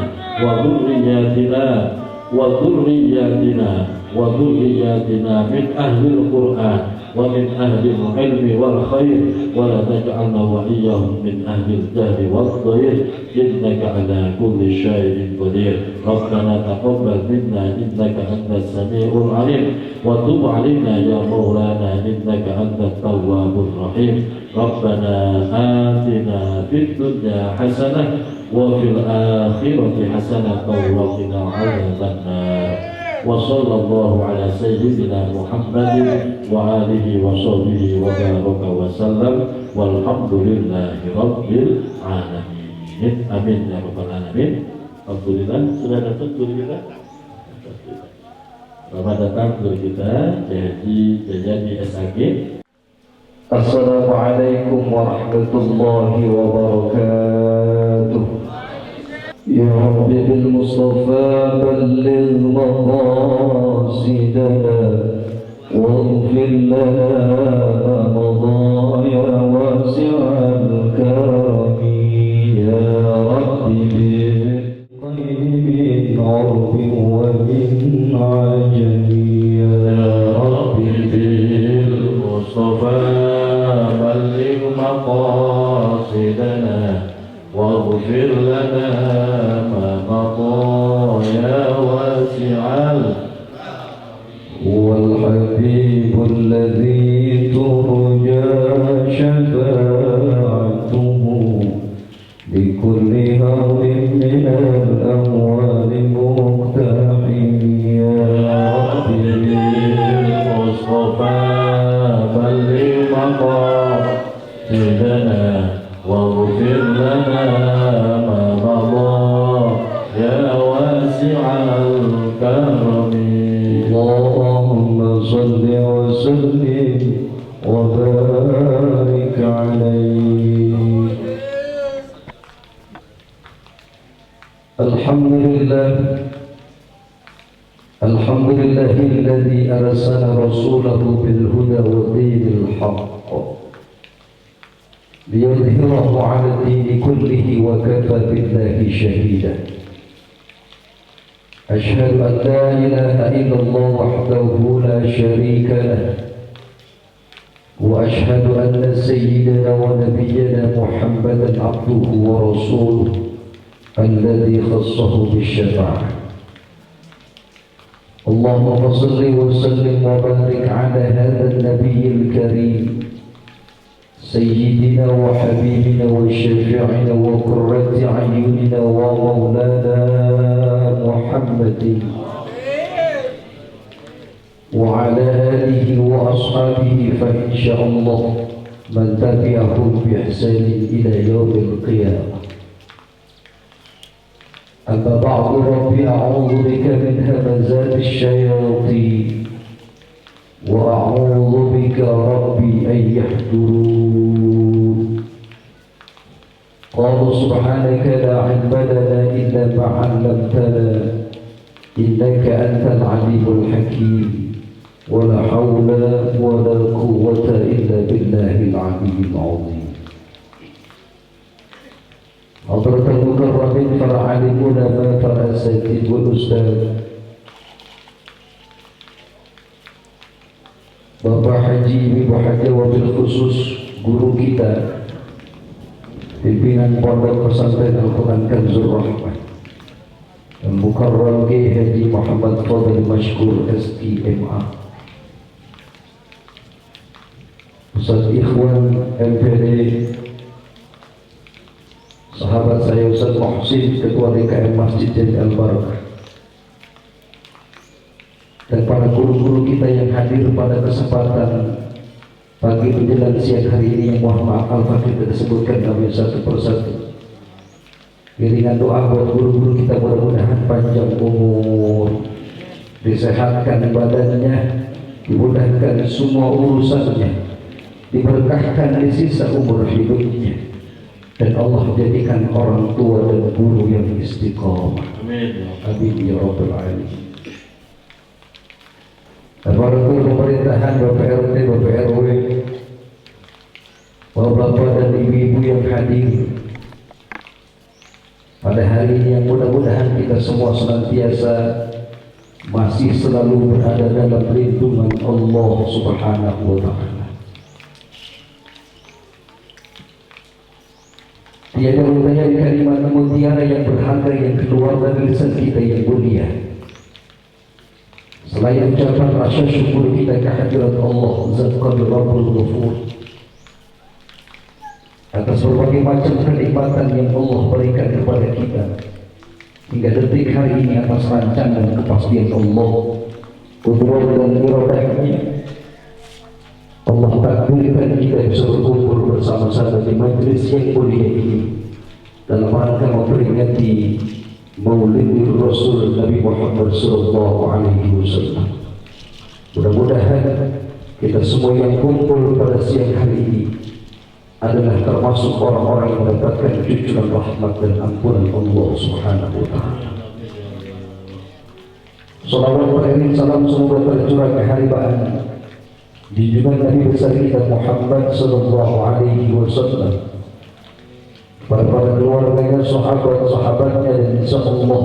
وذرياتنا من أهل القرآن ومن أهل العلم والخير ولا تجعلنا وإياهم من أهل الجهل والضير إنك على كل شيء قدير. ربنا تقبل منا إنك أنت السميع العليم وتب علينا يا مولانا إنك أنت التواب الرحيم. ربنا آتنا في الدنيا حسنة وفي الآخرة حسنة وقنا عذاب النار. وصلى الله على سيدنا محمد وآله وصحبه وبارك وسلم والحمد لله رب العالمين. Amin ya rabbal alamin. Alhamdulillah sudah datang guru kita. Selamat datang guru kita jadi SAG. Assalamualaikum warahmatullahi wabarakatuh. Ya Rabbi bil Mustafa balligh maqasidana waghfir lana madaya wasi'al karami ya Rabbi bil qayyim arbi wa min ajami ya Rabbi bil Mustafa balligh maqasidana واغفر لنا ما مضى يا واسع هو الحبيب الذي ترجى شفاعته بكل هول من الأموال مقتحم يا ربي بالمصطفى بلغ مقاصدنا واغفر لنا ما مضى يا واسع الكرم. اللهم صل وسلم وبارك عليه. الحمد لله الذي أرسل رسوله بالهدى ودين الحق ليظهره على الدين كله وكفى بالله شهيدا. أشهد أن لا إله إلا الله وحده لا شريك له، وأشهد أن سيدنا ونبينا محمدا عبده ورسوله الذي خصه بالشفاعة. اللهم صل وسلم وبارك على هذا النبي الكريم سيدنا وحبيبنا وشفيعنا وقرة أعيننا ومولانا محمد وعلى آله وأصحابه، فإن شاء الله من تبعهم بإحسان إلى يوم القيامة. أما بعد، ربي أعوذ بك من همزات الشياطين وأعوذ بك ربي أن يحضرون. قالوا سبحانك لا علم لنا إلا ما علمتنا إنك أنت العليم الحكيم، ولا حول ولا قوة إلا بالله العلي العظيم. حضرة المكرمين para alim ulama, para asatidz wal ustaz, Bapak Haji, Ibu Haji, wabil khusus guru kita, pimpinan Pondok Pesantren Al-Quran Kanzul Rahmah, Mukarram Kiai Haji Muhammad Fadil Mashkur STMA, Ustaz Ikhwan MPD, sahabat saya Ustaz Muhsin, Ketua DKM Masjid Jami Al-Barakah, dan para guru-guru kita yang hadir pada kesempatan pagi menjelang siang hari ini, yang mohon maaf Al-Fakir kita sebutkan namanya satu persatu. Iringan doa buat guru-guru kita, mudah-mudahan panjang umur, disehatkan badannya, dimudahkan semua urusannya, diberkahkan di sisa umur hidupnya, dan Allah jadikan orang tua dan guru yang istiqomah. Amin. Amin ya Rabbal Alamin. Aparatur pemerintahan, Bapak RT, Bapak RW, Bapak-bapak dan ibu-ibu yang hadir pada hari ini, yang mudah-mudahan kita semua senantiasa masih selalu berada dalam lindungan Allah Subhanahu wa Ta'ala. Tiada rupanya di kalimat mutiara yang berharga yang keluar dari lisan kita yang mulia, selain ucapan rasa syukur kita kehadirat Allah Zat Qadir Rabbul Ghafur atas berbagai macam kenikmatan yang Allah berikan kepada kita hingga detik hari ini, atas rancangan dan kepastian Allah, kudrat dan iradahnya, Allah takdirkan kita bisa berkumpul bersama-sama di majlis yang mulia ini dalam rangka memperingati Maulid Rasul Nabi Muhammad sallallahu alaihi wasallam. Mudah-mudahan kita semua yang kumpul pada siang hari ini adalah termasuk orang-orang yang mendapatkan cucuran rahmat dan ampunan Allah Subhanahu wa Ta'ala. Salawat beriring salam semoga tercurah keharibaan junjungan Nabi besar kita Muhammad sallallahu alaihi wasallam, para keluarganya, sahabat-sahabatnya, dan insyaallah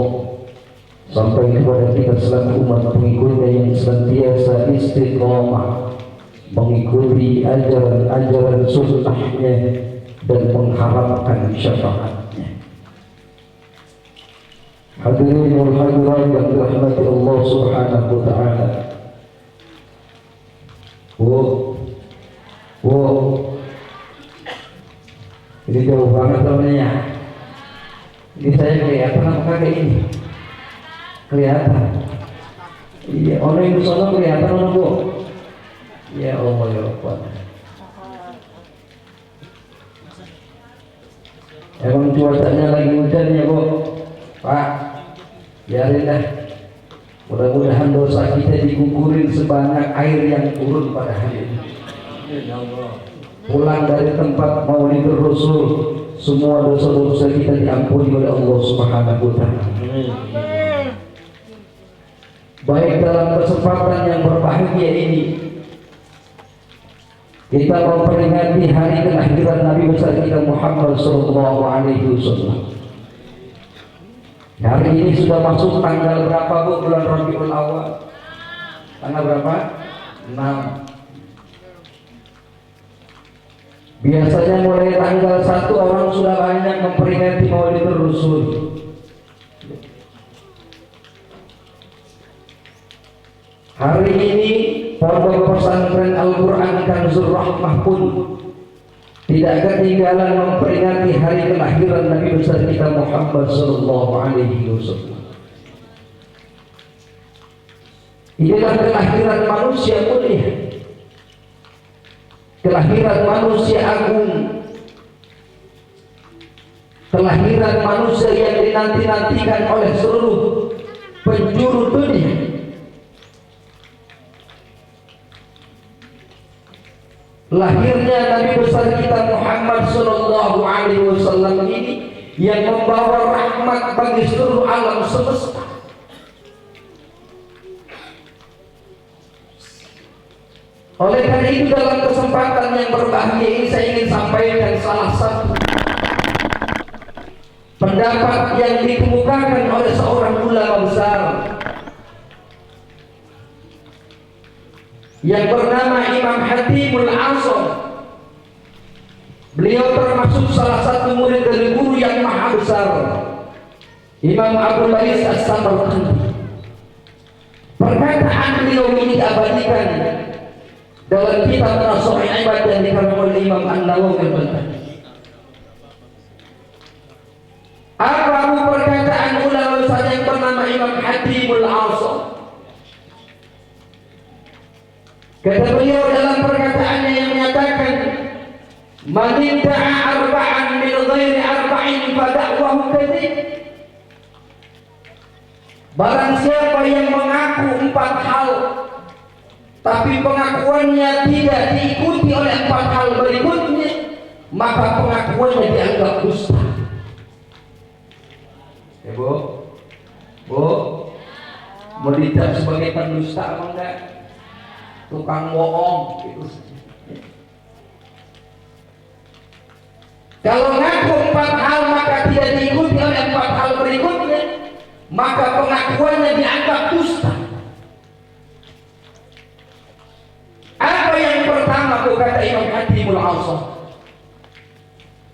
sampai kepada kita selaku umat pengikutnya yang senantiasa istiqomah mengikuti ajaran-ajaran sunnahnya dan mengharapkan syafaatnya. Hadirin wal hadirat yang dirahmati Allah Subhanahu wa Ta'ala. Ini jauh banget namanya. Ini saya kelihatan apa kagak ini? Kelihatan. Iya, orang yang sana kelihatan orang bu. Ya Allah ya Rabbal. Emang cuacanya lagi hujan ya bu, Pak. Biarin dah. Mudah-mudahan dosa kita dikukurin sebanyak air yang turun pada hari ini. Pulang dari tempat Maulid Rasul, semua dosa-dosa kita diampuni oleh Allah Subhanahu wa Ta'ala. Baik dalam kesempatan yang berbahagia ini, kita memperingati hari kelahiran Nabi besar kita Muhammad Sallallahu Alaihi Wasallam. Hari ini sudah masuk tanggal berapa Bu? Bulan Rabiul Awal. Tanggal berapa? 6. Biasanya mulai tanggal 1 orang sudah banyak memperingati Maulidul Rasul. Hari ini Pondok Pesantren Al-Quran Kanzur Rahmah pun tidak ketinggalan memperingati hari kelahiran Nabi besar kita Muhammad Sallallahu Alaihi Wasallam. Inilah kelahiran manusia mulia, kelahiran manusia agung, kelahiran manusia yang dinanti-nantikan oleh seluruh penjuru dunia. Lahirnya Nabi besar kita Muhammad Sallallahu Alaihi Wasallam ini yang membawa rahmat bagi seluruh alam semesta. Oleh karena itu dalam kesempatan yang berbahagia ini saya ingin sampaikan salah satu pendapat yang dikemukakan oleh seorang ulama besar yang bernama Imam Hatimul Asam. Beliau termasuk salah satu murid dari guru yang maha besar, Imam Abdul Bais As-Samarqandi. Perkataan beliau ini diabadikan dalam kitab Nashih Ibad yang dikarang oleh Imam An-Nawawi Al-Baghdadi. Apa perkataan ulama besar yang bernama Imam Hatimul Asam? Kata beliau dalam perkataannya yang menyatakan, "Man idda'a arba'an min ghairi arba'in fa da'wahu kadzib." Barang siapa yang mengaku 4 hal tapi pengakuannya tidak diikuti oleh 4 hal berikutnya, maka pengakuannya dianggap dusta. Ya Bu, mau dicap sebagai pendusta apa enggak? Tukang bohong gitu. Kalau ngaku 4 hal maka tidak diikuti oleh 4 hal berikutnya, maka pengakuannya dianggap dusta. Apa yang pertama kata Imam Hatimul Asam?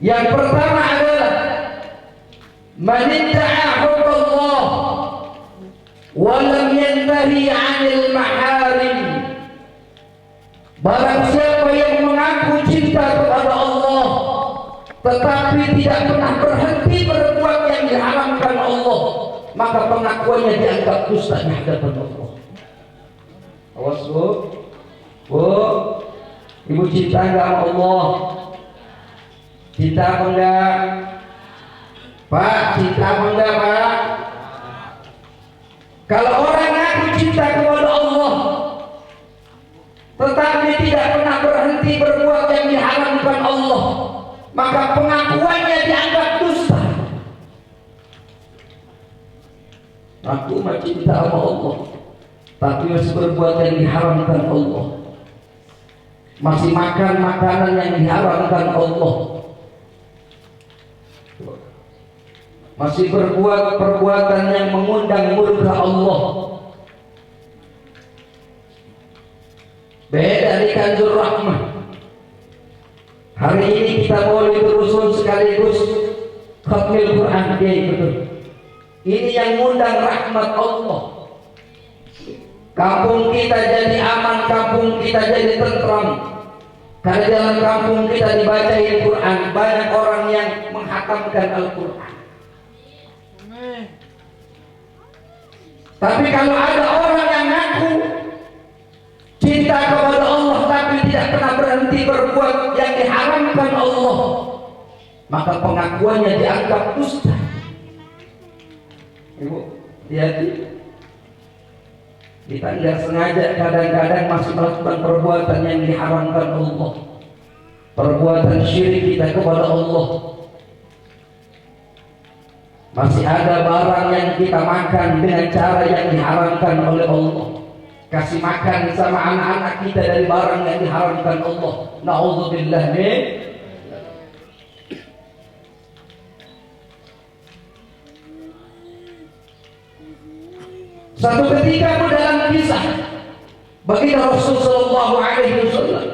Yang pertama adalah man idda'a hubballah wa lam yantahi 'anil maharim. Barang siapa yang mengaku cinta kepada Allah tetapi tidak pernah berhenti berbuat yang diharamkan Allah, maka pengakuannya dianggap dusta di hadapan Allah. Awas Bu, ibu cinta enggak sama Allah? Cinta apa enggak? Pak, cinta apa enggak Pak? Kalau orang ngaku cinta kepada Allah tetapi tidak pernah berhenti berbuat yang diharamkan Allah, maka pengakuannya dianggap dusta. Aku cinta sama Allah tapi masih berbuat yang diharamkan Allah, masih makan makanan yang diharamkan Allah, masih berbuat perbuatan yang mengundang murka Allah. Beda di Kanzur Rahmah. Hari ini kita Maulidul Rasul sekaligus khatmil Quran. Betul. Ini yang mengundang rahmat Allah. Kampung kita jadi aman, kampung kita jadi tentram. Karena dalam kampung kita dibacain Quran, banyak orang yang menghatamkan Al-Quran. Tapi kalau ada orang yang ngaku cinta kepada Allah tapi tidak pernah berhenti berbuat yang diharamkan Allah, maka pengakuannya dianggap dusta. Ibu, hati-hati. Kita tidak sengaja kadang-kadang masih melakukan perbuatan yang diharamkan Allah, perbuatan syirik kita kepada Allah. Masih ada barang yang kita makan dengan cara yang diharamkan oleh Allah. kasih makan sama anak-anak kita dari barang yang diharamkan Allah. Na'udzubillah min. Satu ketika dalam kisah baginda Rasul sallallahu alaihi wasallam,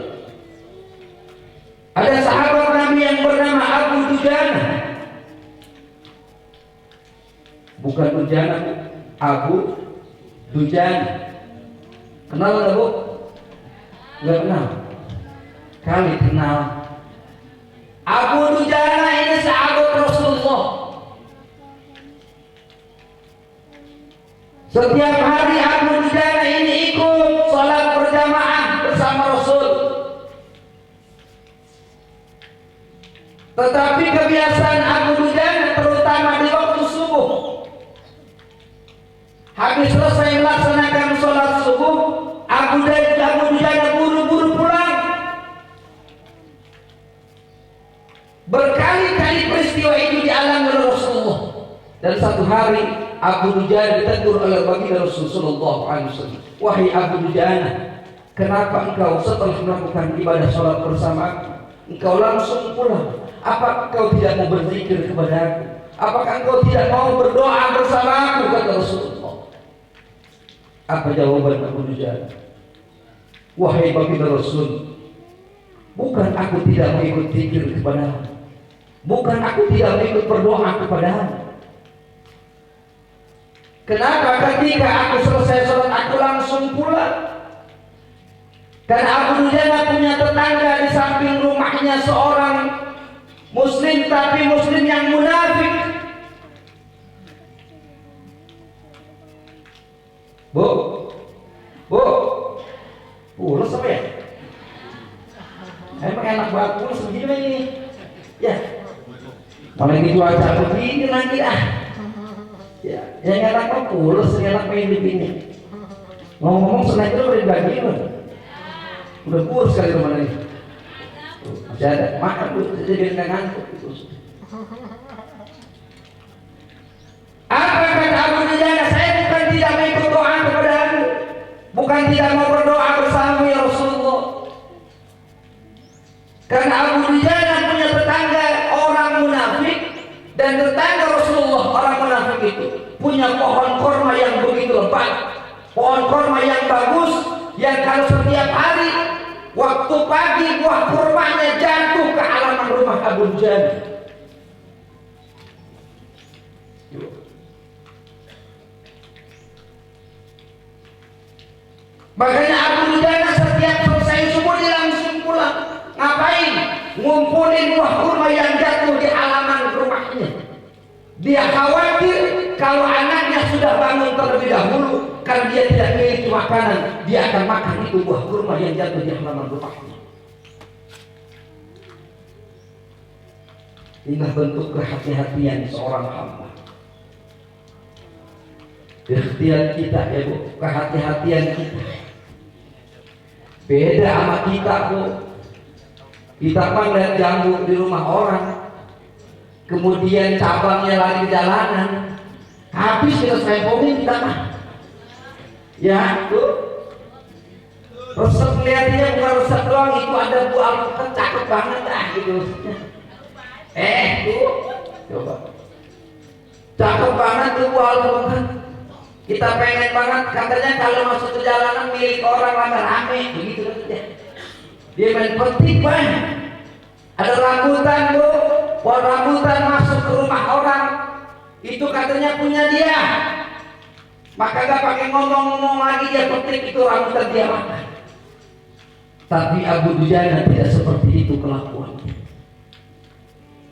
ada sahabat Nabi yang bernama Abu Dujana. Bukan Dujana, Abu Dujana. Kenal nggak Bu? Nggak kenal. Kali kenal. Abu Dujana ini sahabat Rasulullah. Setiap hari Abu Dujana ini ikut sholat berjamaah bersama Rasul. Tetapi kebiasaan Abu Dujana terutama di waktu subuh, habis selesai melaksanakan sholat subuh, Abu Dujana buru-buru pulang. Berkali-kali peristiwa itu dialami oleh Rasulullah. Dan satu hari Abu Dujana ditegur oleh baginda Rasulullah SAW. Wahai Abu Dujana, kenapa engkau setelah melakukan ibadah sholat bersama engkau langsung pulang? Apakah engkau tidak mau berzikir kepada aku? Apakah engkau tidak mau berdoa bersama aku? Kata Rasulullah. Apa jawaban Abu Dujana? Wahai baginda Rasul, bukan aku tidak mau ikut zikir kepadamu, bukan aku tidak mau ikut berdoa kepadamu. Kenapa ketika aku selesai sholat aku langsung pulang? Karena Abu Dujana punya tetangga di samping rumahnya seorang Muslim, tapi Muslim yang munafik. Bu, pulas apa ya? Emang enak banget pulas begini ini. Ya, apalagi cuaca begini nanti Ya, yang enak mah pulas, yang enak main di sini. Ngomong-ngomong selain itu pribadi udah kurus kali rumah ini. Masih ada makan tuh, jadi nggak ngantuk gitu. Apa kata Abu Dujana? Saya bukan tidak mau ikut doa kepadamu, bukan tidak mau berdoa bersama ya Rasulullah. Karena Abu Dujana punya tetangga orang munafik, dan tetangga Rasulullah orang munafik itu punya pohon korma yang begitu lebat, pohon korma yang bagus, yang kalau setiap hari waktu pagi buah kurmanya jatuh ke halaman rumah Abu Dujana. Makanya Abu Dujana setiap selesai subuh dia langsung pulang. Ngapain? Ngumpulin buah kurma yang jatuh di halaman rumahnya. Dia khawatir kalau anaknya sudah bangun terlebih dahulu, karena dia tidak memiliki makanan, dia akan makan itu buah kurma yang jatuh di halaman rumahnya. Inilah bentuk kehati-hatian seorang hamba. Ikhtiar kita ya Bu, kehati-hatian kita. Beda sama kita Bu. Kita mah lihat jambu di rumah orang, kemudian cabangnya lari di jalanan, habis kita sempomin kita mah. Ya tuh, resep lihatnya bukan resep doang, itu ada buah alpukat cakep banget gitu. Tuh, coba, cakep banget tuh buah alpukat. Kita pengen banget, katanya kalau masuk ke jalanan milik orang rame-rame, begitu saja. Dia main petik banyak. Ada rambutan Bu, pohon rambutan masuk ke rumah orang, itu katanya punya dia. Maka gak pakai ngomong-ngomong lagi, dia petik itu rambutan dia makan. Tapi Abu Dujana tidak seperti itu kelakuannya.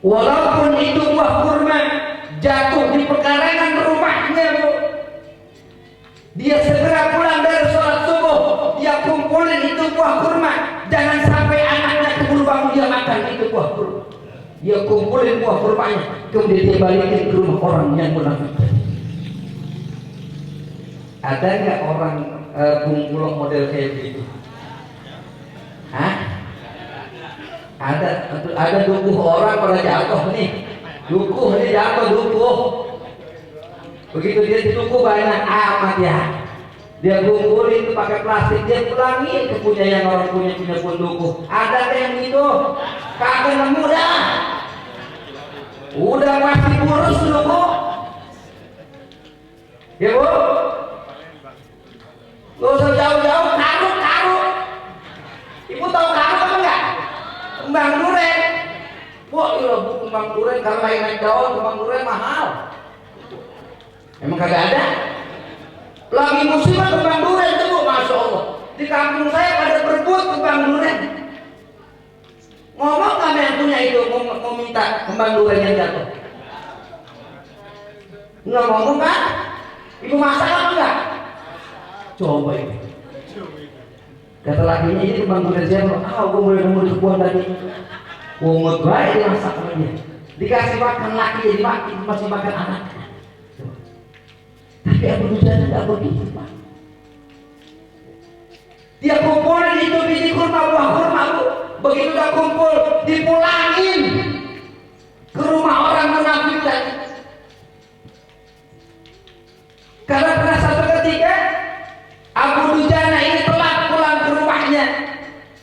Walaupun itu buah kurma jatuh di pekarangan rumahnya Bu, dia segera pulang dari sholat subuh, dia kumpulin itu buah kurma. Jangan sampai anaknya keburu bangun dia makan itu buah kurma. Dia kumpulin buah kurmanya, kemudian dia balikin ke rumah orang yang munafik. Ada nggak orang bungkulok model kayak begitu? Hah? Ada dukuh orang pada jatuh nih, dukuh nih jatuh dukuh. Begitu dia ditukuh banyak amat ya. Dia kumpulin itu pakai plastik, dia pulangin ke punya yang orang punya penduku. Ada yang gitu, kagak nemu dah. Udah pasti kurus dulu Bu. Ya Bu, gak usah jauh-jauh, karut. Ibu tahu karut apa enggak? Kembang duren. Wah iya Bu, kembang duren kalau lagi naik daun, kembang duren mahal. Emang kagak ada? Lagi musim kembang duren itu Bu, Masya Allah. Di kampung saya pada berebut kembang duren. Ngomong kami yang punya itu mau minta kembang duren yang jatuh. Nggak ngomong kan? Ibu masak apa enggak? Coba itu. Kata lakinya ini kembang duren siapa? Gue boleh nemu di kebun tadi. Ungut baik dimasak sama dia. Dikasih makan laki jadi makin masih makan anak. Tapi Abu Dujana tidak begitu Pak. Dia kumpulin itu biji kurma, buah kurma Bu. Begitu udah kumpul dipulangin ke rumah orang munafik tadi. Karena pernah satu ketika Abu Dujana ini telat pulang ke rumahnya,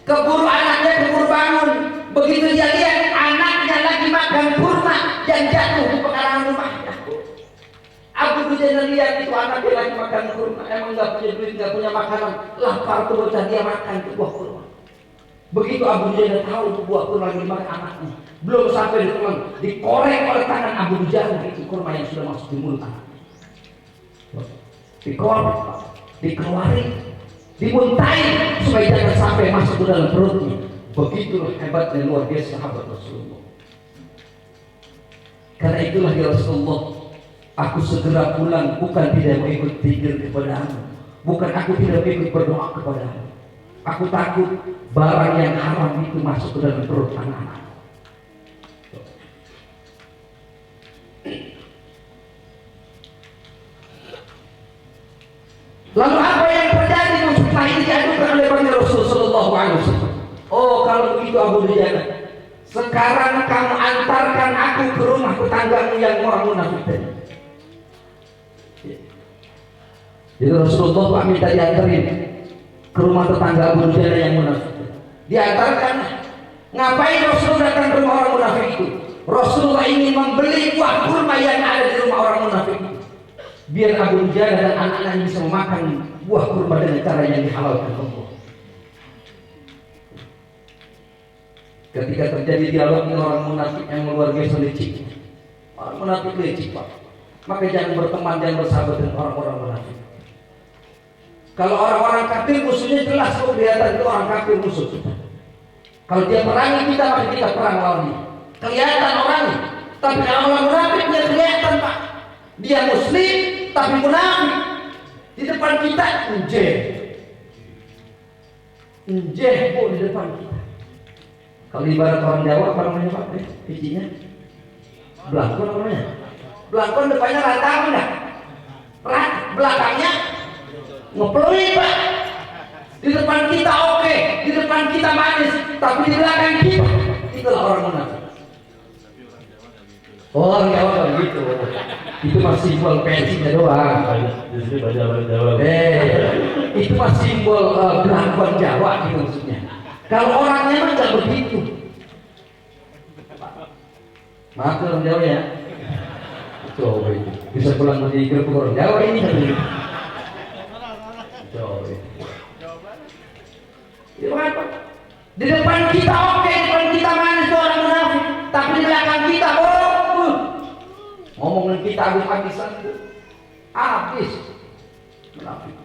keburu anaknya keburu bangun. Begitu dia lihat anaknya lagi makan kurma yang jatuh di pekarangan rumahnya. Abu Dujana lihat itu anaknya lagi makan kurma, emang nggak punya duit, nggak punya makanan, lapar tuh bocah dia makan tuh buah kurma. Begitu Abu Dujana tahu tuh buah kurma lagi makan anaknya, belum sampai di teman, dikorek oleh tangan Abu Dujana itu kurma yang sudah masuk di mulut anaknya. Dikorek, dikeluarin, dimuntahin supaya jangan sampai masuk ke dalam perutnya. Begitulah hebatnya luar biasa sahabat Rasulullah. Karena itulah ya Rasulullah, aku segera pulang bukan tidak mau ikut tidur kepadamu, bukan aku tidak mau ikut berdoa kepadamu. Aku takut barang yang haram itu masuk ke dalam perut anak-anak. Lalu apa yang terjadi setelah ini diadukan oleh baginda Rasul sallallahu alaihi wasallam? Oh, kalau begitu Abu Dujana, sekarang kamu antarkan aku ke rumah tetanggamu yang orang munafik tadi. Jadi Rasulullah Pak minta diantarin ke rumah tetangga Abu Dujana yang munafik. Diantarkan. Ngapain Rasulullah datang ke rumah orang munafik itu? Rasulullah ingin membeli buah kurma yang ada di rumah orang munafik itu, biar Abu Dujana dan anak-anaknya bisa memakan buah kurma dengan cara yang dihalalkan Allah. Ketika terjadi dialog dengan orang munafik yang luar biasa licik, orang munafik licik Pak, maka jangan berteman, jangan bersahabat dengan orang-orang munafik. Kalau orang-orang kafir musuhnya jelas kok, kelihatan itu orang kafir musuh kita. Kalau dia perangi kita, maka kita perang lawan dia. Kelihatan orangnya. Tapi kalau orang munafik dia kelihatan Pak. Dia muslim tapi munafik. Di depan kita enjeh kok di depan kita. Kalau ibarat orang Jawa apa namanya Pak? Bijinya belangkon namanya. Belangkon depannya rata enggak? Belakangnya ngeploi Pak. Di depan kita oke, di depan kita manis, tapi di belakang kita itulah orang munafik. Orang Jawa kan gitu. Itu masih simbol pensinya doang. Itu masih simbol belangkon Jawa gitu maksudnya. Kalau orangnya memang nggak begitu. Maaf orang Jawa ya. Coba itu bisa pulang menjadi grup orang Jawa ini. Coba. Di depan kita oke, di depan kita manis orang munafik, tapi di belakang kita ngomongin kita habis-habisan itu habis munafik.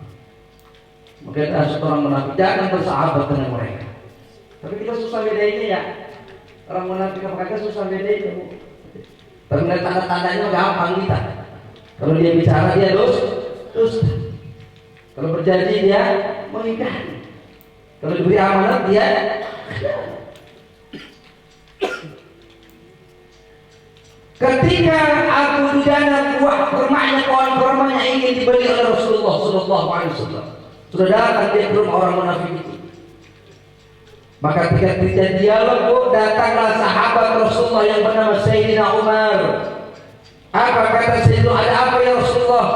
Maka ada orang munafik jangan bersahabat dengan mereka. Tapi kita susah bedainnya ya. Orang munafik apa kagak susah bedainnya Bu. Tapi tanda-tandanya gampang kita. Kalau dia bicara dia terus. Kalau berjanji dia mengingkari. Kalau diberi amanat dia ketika Abu Dujana buah kurmanya, pohon kurmanya ingin dibeli oleh Rasulullah sallallahu alaihi wasallam, sudah datang dia ke rumah orang munafik itu. Maka ketika terjadi dialog, datanglah sahabat Rasulullah yang bernama Sayyidina Umar. Apa kata Sayyidina, ada apa ya Rasulullah?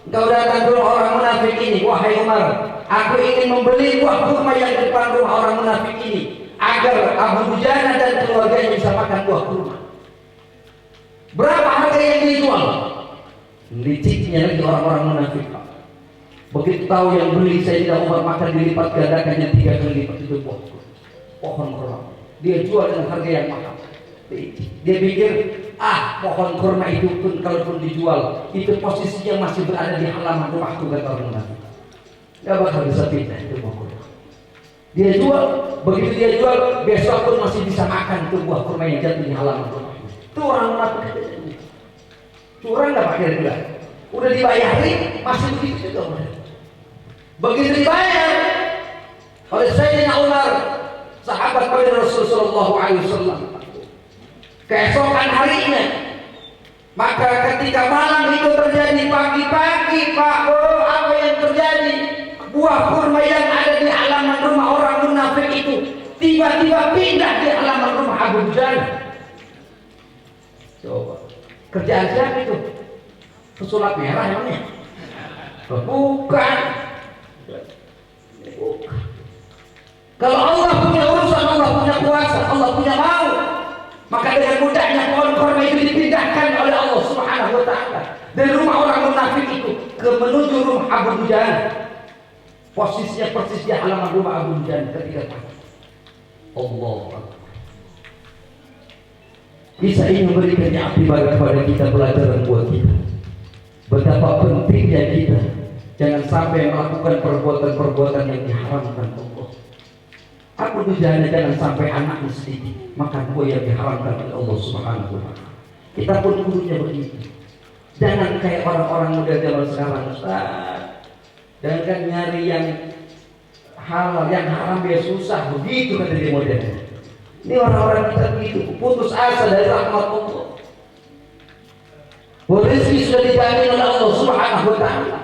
Engkau datang ke rumah orang munafik ini, wahai Umar, aku ingin membeli buah kurma yang di depan rumah orang munafik ini, agar Abu Dujana dan keluarganya bisa makan buah kurma. Berapa harga yang dijual? Liciknya lagi orang-orang munafik. Begitu tahu yang beli Sayyidina Umar, maka dilipat gandakannya 3 kali lipat itu pohon kurma. Dia jual dengan harga yang mahal. Dia pikir, pohon kurma itu pun kalaupun dijual, itu posisinya masih berada di halaman rumahku, kata orang munafik. Gak bakal bisa pindah itu buah kurma. Dia jual, begitu dia jual, besok pun masih bisa makan tuh buah kurma yang jatuh di halaman rumahku. Itu orang munafik. Curang gak Pak kira-kira? Udah dibayarin, masih begitu juga. Begitu dibayar oleh Sayyidina Umar, sahabat pada Rasulullah SAW, keesokan harinya, maka ketika malam itu terjadi, pagi-pagi Pak, apa yang terjadi? Buah kurma yang ada di halaman rumah orang munafik itu tiba-tiba pindah di halaman rumah Abu Dujana. Coba, kerjaan siapa itu? Pesulap merah emangnya? Bukan. Kalau Allah punya urusan, Allah punya kuasa, Allah punya mau, maka dengan mudahnya pohon kurma itu dipindahkan oleh Allah Subhanahu wa ta'ala dari rumah orang munafik itu ke menuju rumah Abu Dujana. Posisinya persis di halaman rumah Abu Dujana ketika pagi. Allah. Kisah ini memberikan akibat kepada kita, pelajaran buat kita betapa pentingnya kita jangan sampai melakukan perbuatan-perbuatan yang diharamkan Allah. Abu Dujana jangan sampai anaknya sedikit makan buah yang diharamkan oleh Allah Subhanahu wa ta'ala. Kita pun gurunya begitu. Jangan kayak orang-orang muda zaman sekarang, Ustaz. Jangan nyari yang halal, yang haram biar susah, begitu kata dia model. Ini orang-orang kita begitu, putus asa dari rahmat Allah. Rezeki sudah dijamin oleh Allah Subhanahu wa ta'ala.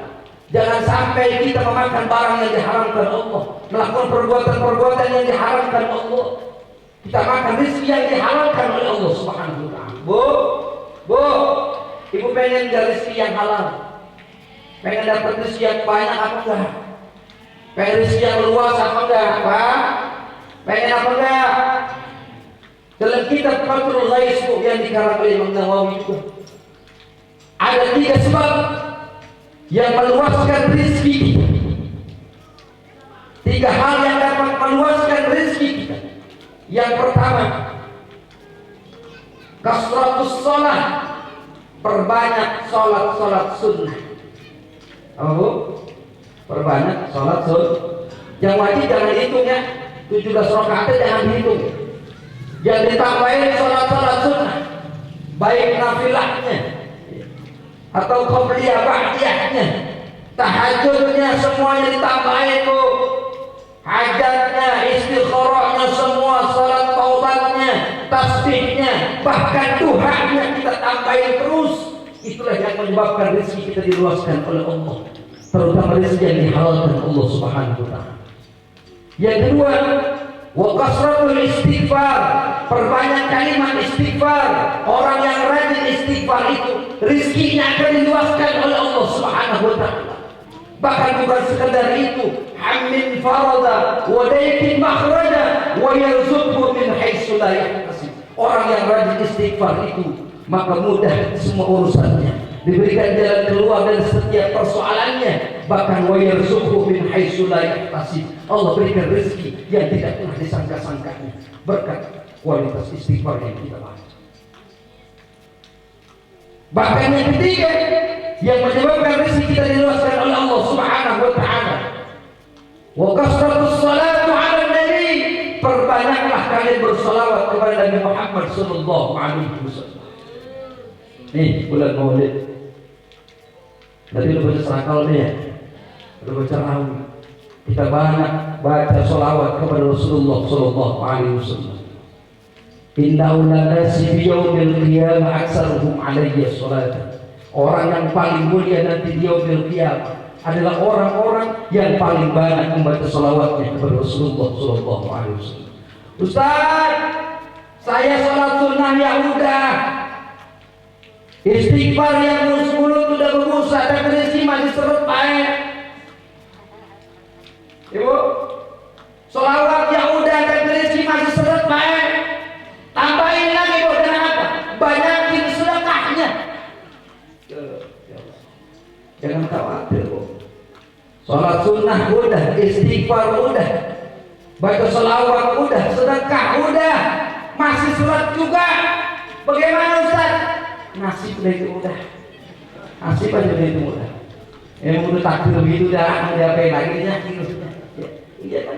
Jangan sampai kita memakan barang yang diharamkan Allah, melakukan perbuatan-perbuatan yang diharamkan Allah. Kita makan rezeki yang dihalalkan oleh Allah Subhanahu wa ta'ala. Bu, ibu pengen rezeki yang halal, pengen dapat rezeki yang banyak apa enggak? Pengen rezeki yang luas apa enggak, Pak? Pengen apa enggak? Dalam kitab Fathul Ghais yang dikarang oleh Imam Nawawi itu ada 3 sebab yang meluaskan rezeki kita. 3 hal yang dapat meluaskan rezeki kita. Yang pertama, kasratus sholat, perbanyak sholat sunnah. Apa Bu? Perbanyak sholat sunnah. Yang wajib jangan dihitung ya, 17 rakaat jangan dihitung. Yang ditambahin sholat sunnah, baik nafilahnya atau qabliyah ba'diyahnya, tahajudnya, semuanya ditambahin Bu. Hajatnya, istikharahnya, semua salat taubatnya, tasbihnya, bahkan duhanya kita tambahin terus. Itulah yang menyebabkan rezeki kita diluaskan oleh Allah, terutama rezeki yang dihalalkan Allah Subhanahu wa ta'ala. Yang kedua, wa kasratul istighfar, perbanyak kalimat istighfar. Orang yang rajin istighfar itu rezekinya akan diluaskan oleh Allah Subhanahu wa ta'ala. Bahkan bukan sekedar itu, hammin farada wa daikin makhraja wa yarzuqhu min haitsu la yahtasib. Orang yang rajin istighfar itu maka mudah semua urusannya, diberikan jalan keluar dari setiap persoalannya, bahkan wa yarzuqhu min haitsu la yahtasib. Allah berikan rezeki yang tidak pernah disangka-sangkanya berkat kualitas istighfar yang kita baca. Bahkan yang ketiga yang menyebabkan rezeki kita diluaskan oleh Allah Subhanahu wa ta'ala, wa kasratus salatu 'ala nabi, perbanyaklah kalian bersalawat kepada Nabi Muhammad sallallahu alaihi wasallam. Nih bulan Maulid, tadi lu baca serakal nih ya, lu baca rawi, kita banyak baca salawat kepada Rasulullah sallallahu alaihi wasallam. Innahu lanasi fi yaumil qiyamah aktsaruhum 'alayya salatan. Orang yang paling mulia nanti di yaumil qiyamah adalah orang-orang yang paling banyak membaca salawatnya kepada Rasulullah sallallahu alaihi wasallam. Ustaz, saya salat sunnah ya udah, istighfar yang mulut sudah berbusa, tapi rezeki masih seret baik. Ibu, sholawat ya udah, tapi rezeki masih seret baik. Tambahin lagi Bu, dengan apa? Banyakin sedekahnya. Jangan khawatir Bu. Sholat sunnah udah, istighfar udah, baca sholawat udah, sedekah udah, masih surat juga. Bagaimana Ustaz? Nasib udah itu udah, nasib aja udah itu udah. Yang udah takdir begitu dah, mau diapain lagi ya? Iya kan?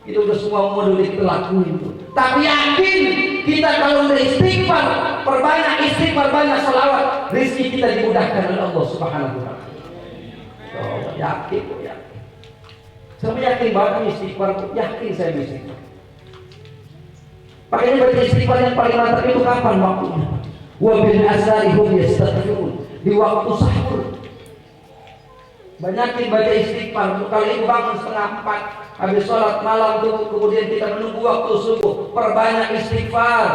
Itu udah semua modul kita lakuin tuh. Tapi yakin kita kalau udah istighfar, perbanyak istighfar, banyak sholawat, rezeki kita dimudahkan oleh Allah Subhanahu wa Ta'ala. Oh, yakin, yakin. Saya yakin banget istighfar, yakin saya istighfar. Makanya baca istighfar yang paling mantap itu kapan waktunya? Wa bil asari hum yastaghfirun, di waktu sahur. Banyakin baca istighfar. Kalau ibu bangun setengah 4 habis sholat malam tuh, kemudian kita menunggu waktu subuh, perbanyak istighfar,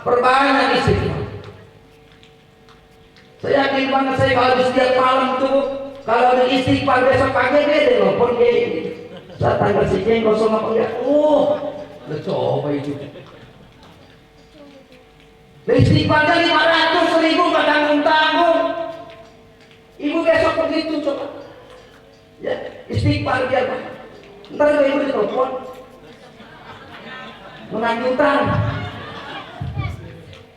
perbanyak istighfar. Saya yakin banget, saya kalau habis setiap malam tuh, kalau ada istighfar besok pagi beda loh, pun kayak saya tanggal sekian kosong apa enggak? Udah coba itu. Istighfarnya 500 ribu gak tanggung-tanggung. Ibu besok begitu coba. Ya, istighfar biar banyak. Ntar juga ibu ditelepon menanjutan.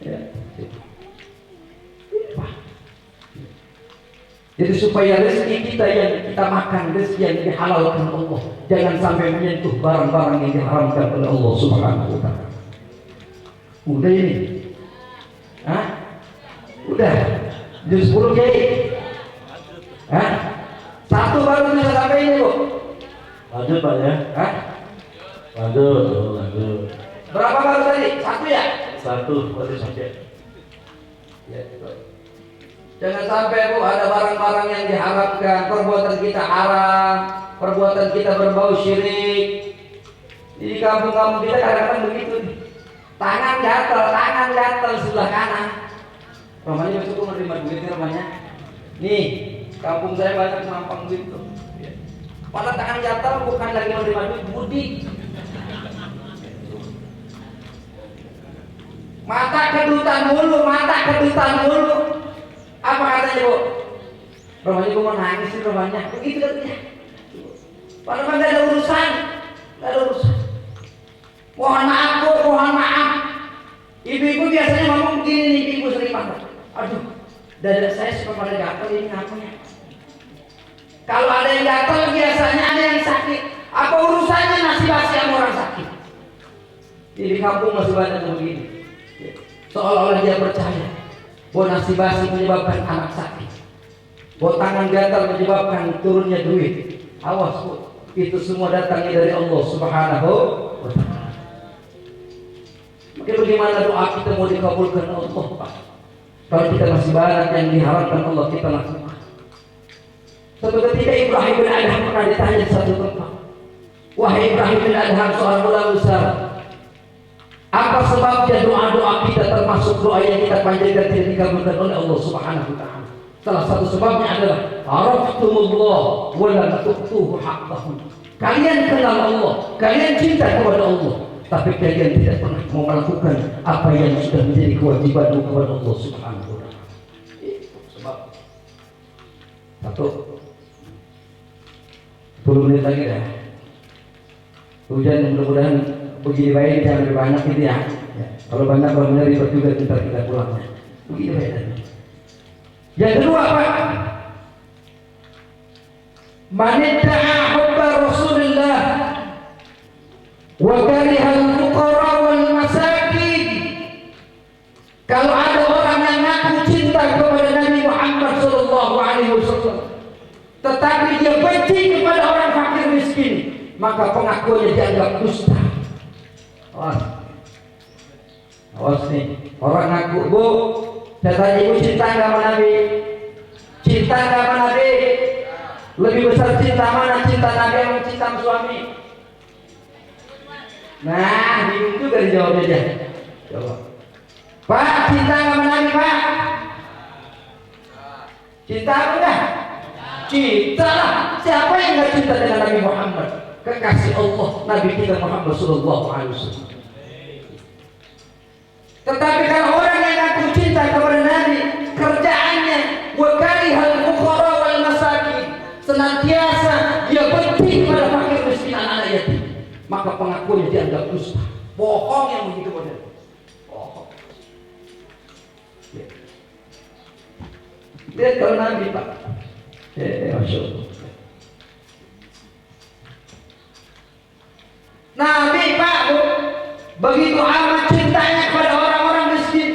Ya. Jadi supaya rezeki kita yang kita makan, rezeki yang dihalalkan Allah, jangan sampai menyentuh barang-barang yang diharamkan oleh Allah Subhanahu wa Ta'ala. Udah ini, hah? Udah, jus 10 Kiai, hah? Satu baru bisa sampai ini Bu. Lanjut Pak ya. Hah? Lanjut. Berapa baru tadi? Satu ya? Satu, masih sakit. Ya, jangan sampai Bu ada barang-barang yang diharapkan, perbuatan kita haram, perbuatan kita berbau syirik. Di kampung-kampung kita kadang-kadang begitu. Tangan gatal sebelah kanan. Rumahnya masuk menerima duitnya rumahnya. Nih, kampung saya banyak mampang gitu. Padahal tangan gatal bukan lagi menerima duit, mudik. Mata kedutan mulu. Apa katanya Bu? Rumahnya gue mau nangis sih rumahnya. Begitu katanya. Padahal gak ada urusan. Mohon maaf. Ibu-ibu biasanya ngomong begini nih, ibu sering banget. Aduh, dada saya suka pada gatal ini ngapain? Kalau ada yang gatal biasanya ada yang sakit. Apa urusannya nasi basi sama orang sakit? Di kampung masih banyak yang begini. Seolah-olah dia percaya bahwa nasi basi menyebabkan anak sakit, bahwa tangan gatal menyebabkan turunnya duit. Awas Bu, itu semua datangnya dari Allah Subhanahu wa Ta'ala. Maka bagaimana doa kita mau dikabulkan Allah Pak? Kalau kita masih banyak yang diharapkan Allah kita lakukan. Suatu ketika Ibrahim bin Adham pernah ditanya di satu tempat, wahai Ibrahim bin Adham, seorang ulama besar, apa sebabnya doa-doa kita termasuk doa yang kita panjatkan tidak dikabulkan oleh Allah Subhanahu wa Ta'ala? Salah satu sebabnya adalah araftumullah wa lam tu'tuhu haqqahu. Kalian kenal Allah, kalian cinta kepada Allah, tapi kalian tidak pernah mau melakukan apa yang sudah menjadi kewajiban kepada Allah Subhanahu wa Ta'ala. Itu sebab. Satu, 10 menit lagi dah. Hujan mudah-mudahan begini baik, jangan lebih banyak gitu ya. Kalau banyak benar ribet juga kita pulangnya. Begini baik. Yang kedua Pak, man idda'a hubba Rasulillah wa kariha al-fuqara wal masakin. Kalau ada orang yang ngaku cinta kepada Nabi Muhammad sallallahu alaihi wasallam, tetapi dia benci kepada orang fakir miskin, maka pengakuannya dianggap dusta. Awas nih, orang ngaku, Bu, saya tanya ibu cinta nggak sama Nabi? Cinta nggak sama Nabi? Lebih besar cinta mana? Cinta Nabi atau cinta suami? Nah, bingung juga dijawabnya aja. Jawab. Pak, cinta nggak sama Nabi Pak? Cinta apa enggak? Cinta lah. Siapa yang nggak cinta dengan Nabi Muhammad? Kekasih Allah, Nabi kita Muhammad Sallallahu Alaihi Wasallam. Tetapi kalau orang yang ngaku cinta kepada Nabi, kerjaannya wa karihal fuqara wal masakin, senantiasa dia benci pada fakir miskin anak yatim, maka pengakuannya dianggap dusta, bohong yang begitu model. Bohong. Lihat kalau Nabi Pak, Masya Allah. Nabi Pak Bu, begitu amat cintanya kepada orang-orang miskin.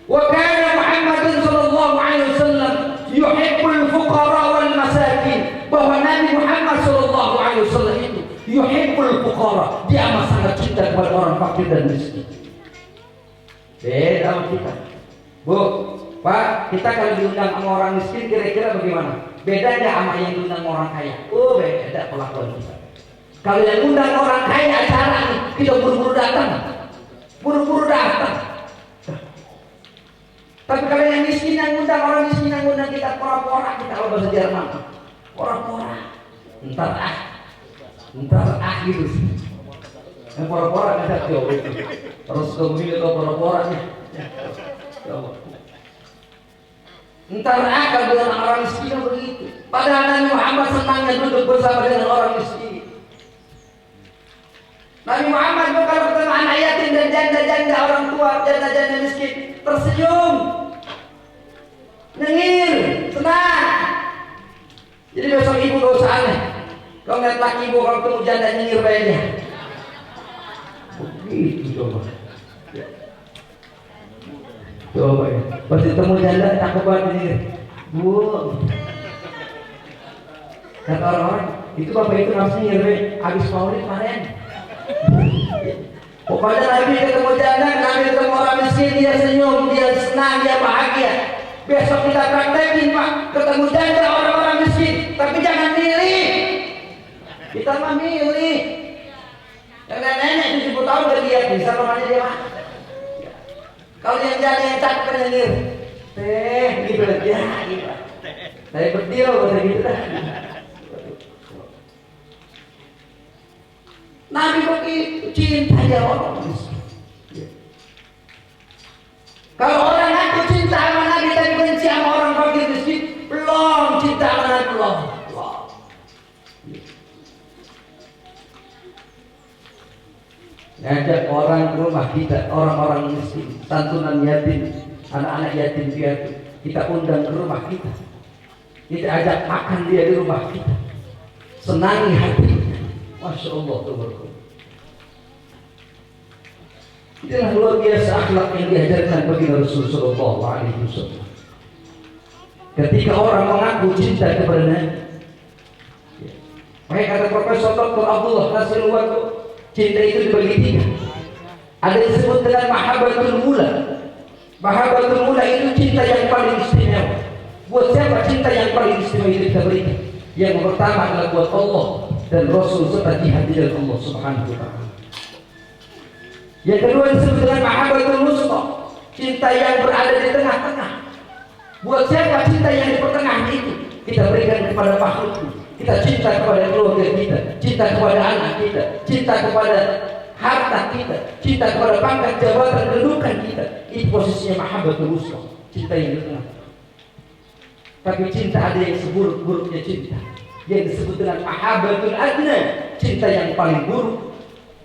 Wa kana Muhammadun sallallahu alaihi wasallam yuhibbul fuqara wal masakin. Bahwa Nabi Muhammad sallallahu alaihi wasallam itu yuhibbul fuqara, dia amat sangat cinta kepada orang fakir dan miskin. Beda sama kita. Bu, Pak, kita kalau diundang sama orang miskin kira-kira bagaimana? Bedanya sama yang diundang orang kaya. Oh, beda perlakuan kita. Kalau yang undang orang kaya acara nih, kita buru-buru datang. Buru-buru datang. Tapi kalau yang miskin yang undang, orang miskin yang undang kita pora-pora, kita kalau bahasa Jerman. Pora-pora. Ntar gitu sih. Yang pora-pora kan jauh itu. Terus kemudian kalau pora-poranya. Ntar kalau dengan orang miskin begitu. Padahal Nabi Muhammad senangnya duduk bersama dengan orang miskin. Nabi Muhammad itu kalau ketemu anak yatim dan janda-janda orang tua, janda-janda miskin, tersenyum, nyengir, senang. Jadi besok ibu gak usah aneh. Kalau ngeliat laki ibu kalau ketemu janda nyengir bayarnya. Begitu coba. Coba ya. Pas ketemu janda cakep banget nyengir. Bu. Kata orang-orang, itu bapak itu harus nyengir habis maulid kemarin. Pokoknya Nabi ketemu janda, Nabi ketemu orang miskin, dia senyum, dia senang, dia bahagia. Besok kita praktekin Pak, ketemu janda orang-orang miskin, tapi jangan milih. Kita mah milih. Yang nenek 70 tahun udah lihat bisa rumahnya dia mah. Kalau yang janda yang cakep kan nyengir, gitu aja. Saya berdiri loh gitu dah. Nabi begitu cinta dia orang miskin. Kalau orang ngaku cinta sama Nabi tapi benci sama orang fakir miskin, belum cinta sama Nabi, belum. Ngajak orang ke rumah kita, orang-orang miskin, santunan yatim, anak-anak yatim piatu, kita undang ke rumah kita. Kita ajak makan dia di rumah kita. Senangi hatinya. Masya Allah tuh. Inilah luar biasa akhlak yang diajarkan bagi Rasulullah Sallallahu Alaihi Wasallam. Ketika orang mengaku cinta kepada Nabi, makanya kata Profesor Dr. Abdullah Nasir Waqo, cinta itu dibagi tiga. Ada yang disebut dengan mahabbatul mula. Mahabbatul mula itu cinta yang paling istimewa. Buat siapa cinta yang paling istimewa itu kita berikan? Yang pertama adalah buat Allah dan Rasul serta jihad di jalan Allah Subhanahu wa Ta'ala. Yang kedua disebut dengan mahabbatul wusta, cinta yang berada di tengah-tengah. Buat siapa cinta yang di pertengahan itu? Kita berikan kepada makhluk, kita cinta kepada keluarga kita, cinta kepada anak kita, cinta kepada harta kita, cinta kepada pangkat jabatan kedudukan kita. Itu posisinya mahabbatul wusta, cinta yang di tengah. Tapi cinta ada yang seburuk-buruknya cinta, yang disebut dengan mahabbatul adna, cinta yang paling buruk.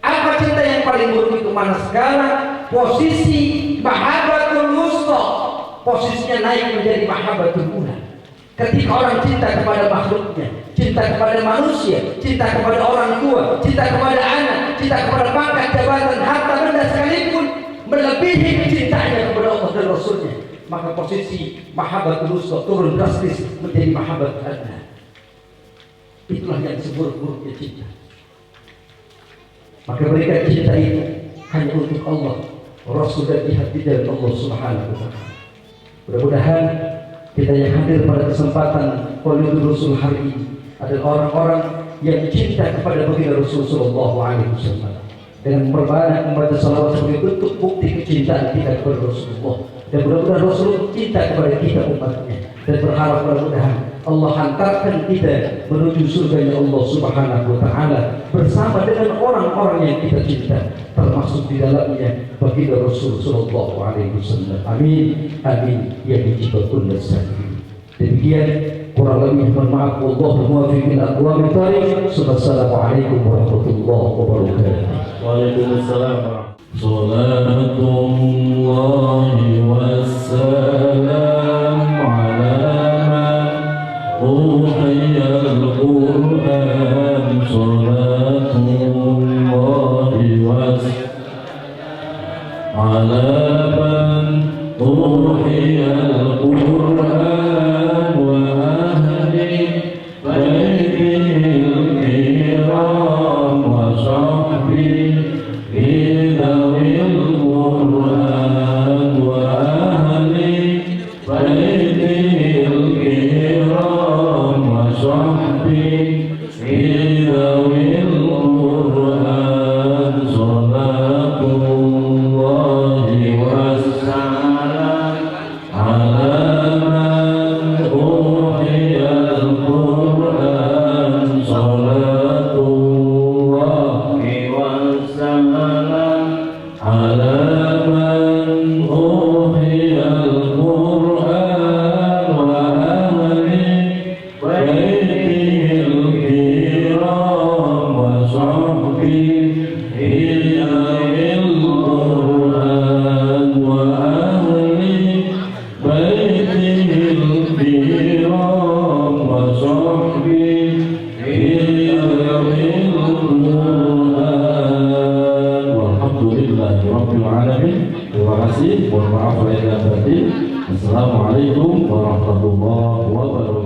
Apa cinta yang paling buruk itu? Mana sekarang posisi mahabbatul wusta, posisinya naik menjadi mahabbatul ula. Ketika orang cinta kepada makhluknya, cinta kepada manusia, cinta kepada orang tua, cinta kepada anak, cinta kepada pangkat jabatan, harta benda sekalipun melebihi cintanya kepada Allah dan Rasulnya, maka posisi mahabbatul wusta turun drastis menjadi mahabbatul adna. Itulah yang seburuk-buruknya cinta. Maka berikan cinta itu hanya untuk Allah, Rasul dan jihad di jalan Allah Subhanahu wa Ta'ala. Mudah-mudahan kita yang hadir pada kesempatan Maulidul Rasul hari ini adalah orang-orang yang cinta kepada baginda Rasul Sallallahu Alaihi Wasallam dengan berbanyak membaca salawat sebagai bentuk bukti kecintaan kita kepada Rasulullah, dan mudah-mudahan Rasul cinta kepada kita umatnya. dan berharap mudah-mudahan Allah hantarkan kita menuju surganya Allah Subhanahu wa Ta'ala bersama dengan orang-orang yang kita cinta, termasuk di dalamnya baginda Rasul sallallahu alaihi wasallam. Amin amin ya bijibatul nasabih. Demikian kurang lebih, mohon maaf, wallahu muwaffiq ila aqwamit thariq. Wassalamualaikum warahmatullahi wabarakatuh. Waalaikumsalam. Salatullahi wassalam ala uhiya al-Qur'an. Salatullahi wassalam ala man uhiya al-Qur'an wa ahli baitihil kiram wa sahbihi dhawil Qur'an wa ahli baitihil kiram wa sahbihi dhawil Qur'an. Salatullahi wassalam ala man uhiya al-Qur'an. Salatullahi wassalam ala man uhiya al-Qur'an wa ahli baitihil kiram wa sahbihi dhawil Qur'an wa ahli baitihil kiram wa sahbihi dhawil Qur'an. Walhamdulillahi rabbil alamin. Terima kasih. Mohon maaf lahir dan batin. Assalamualaikum warahmatullahi wabarakatuh.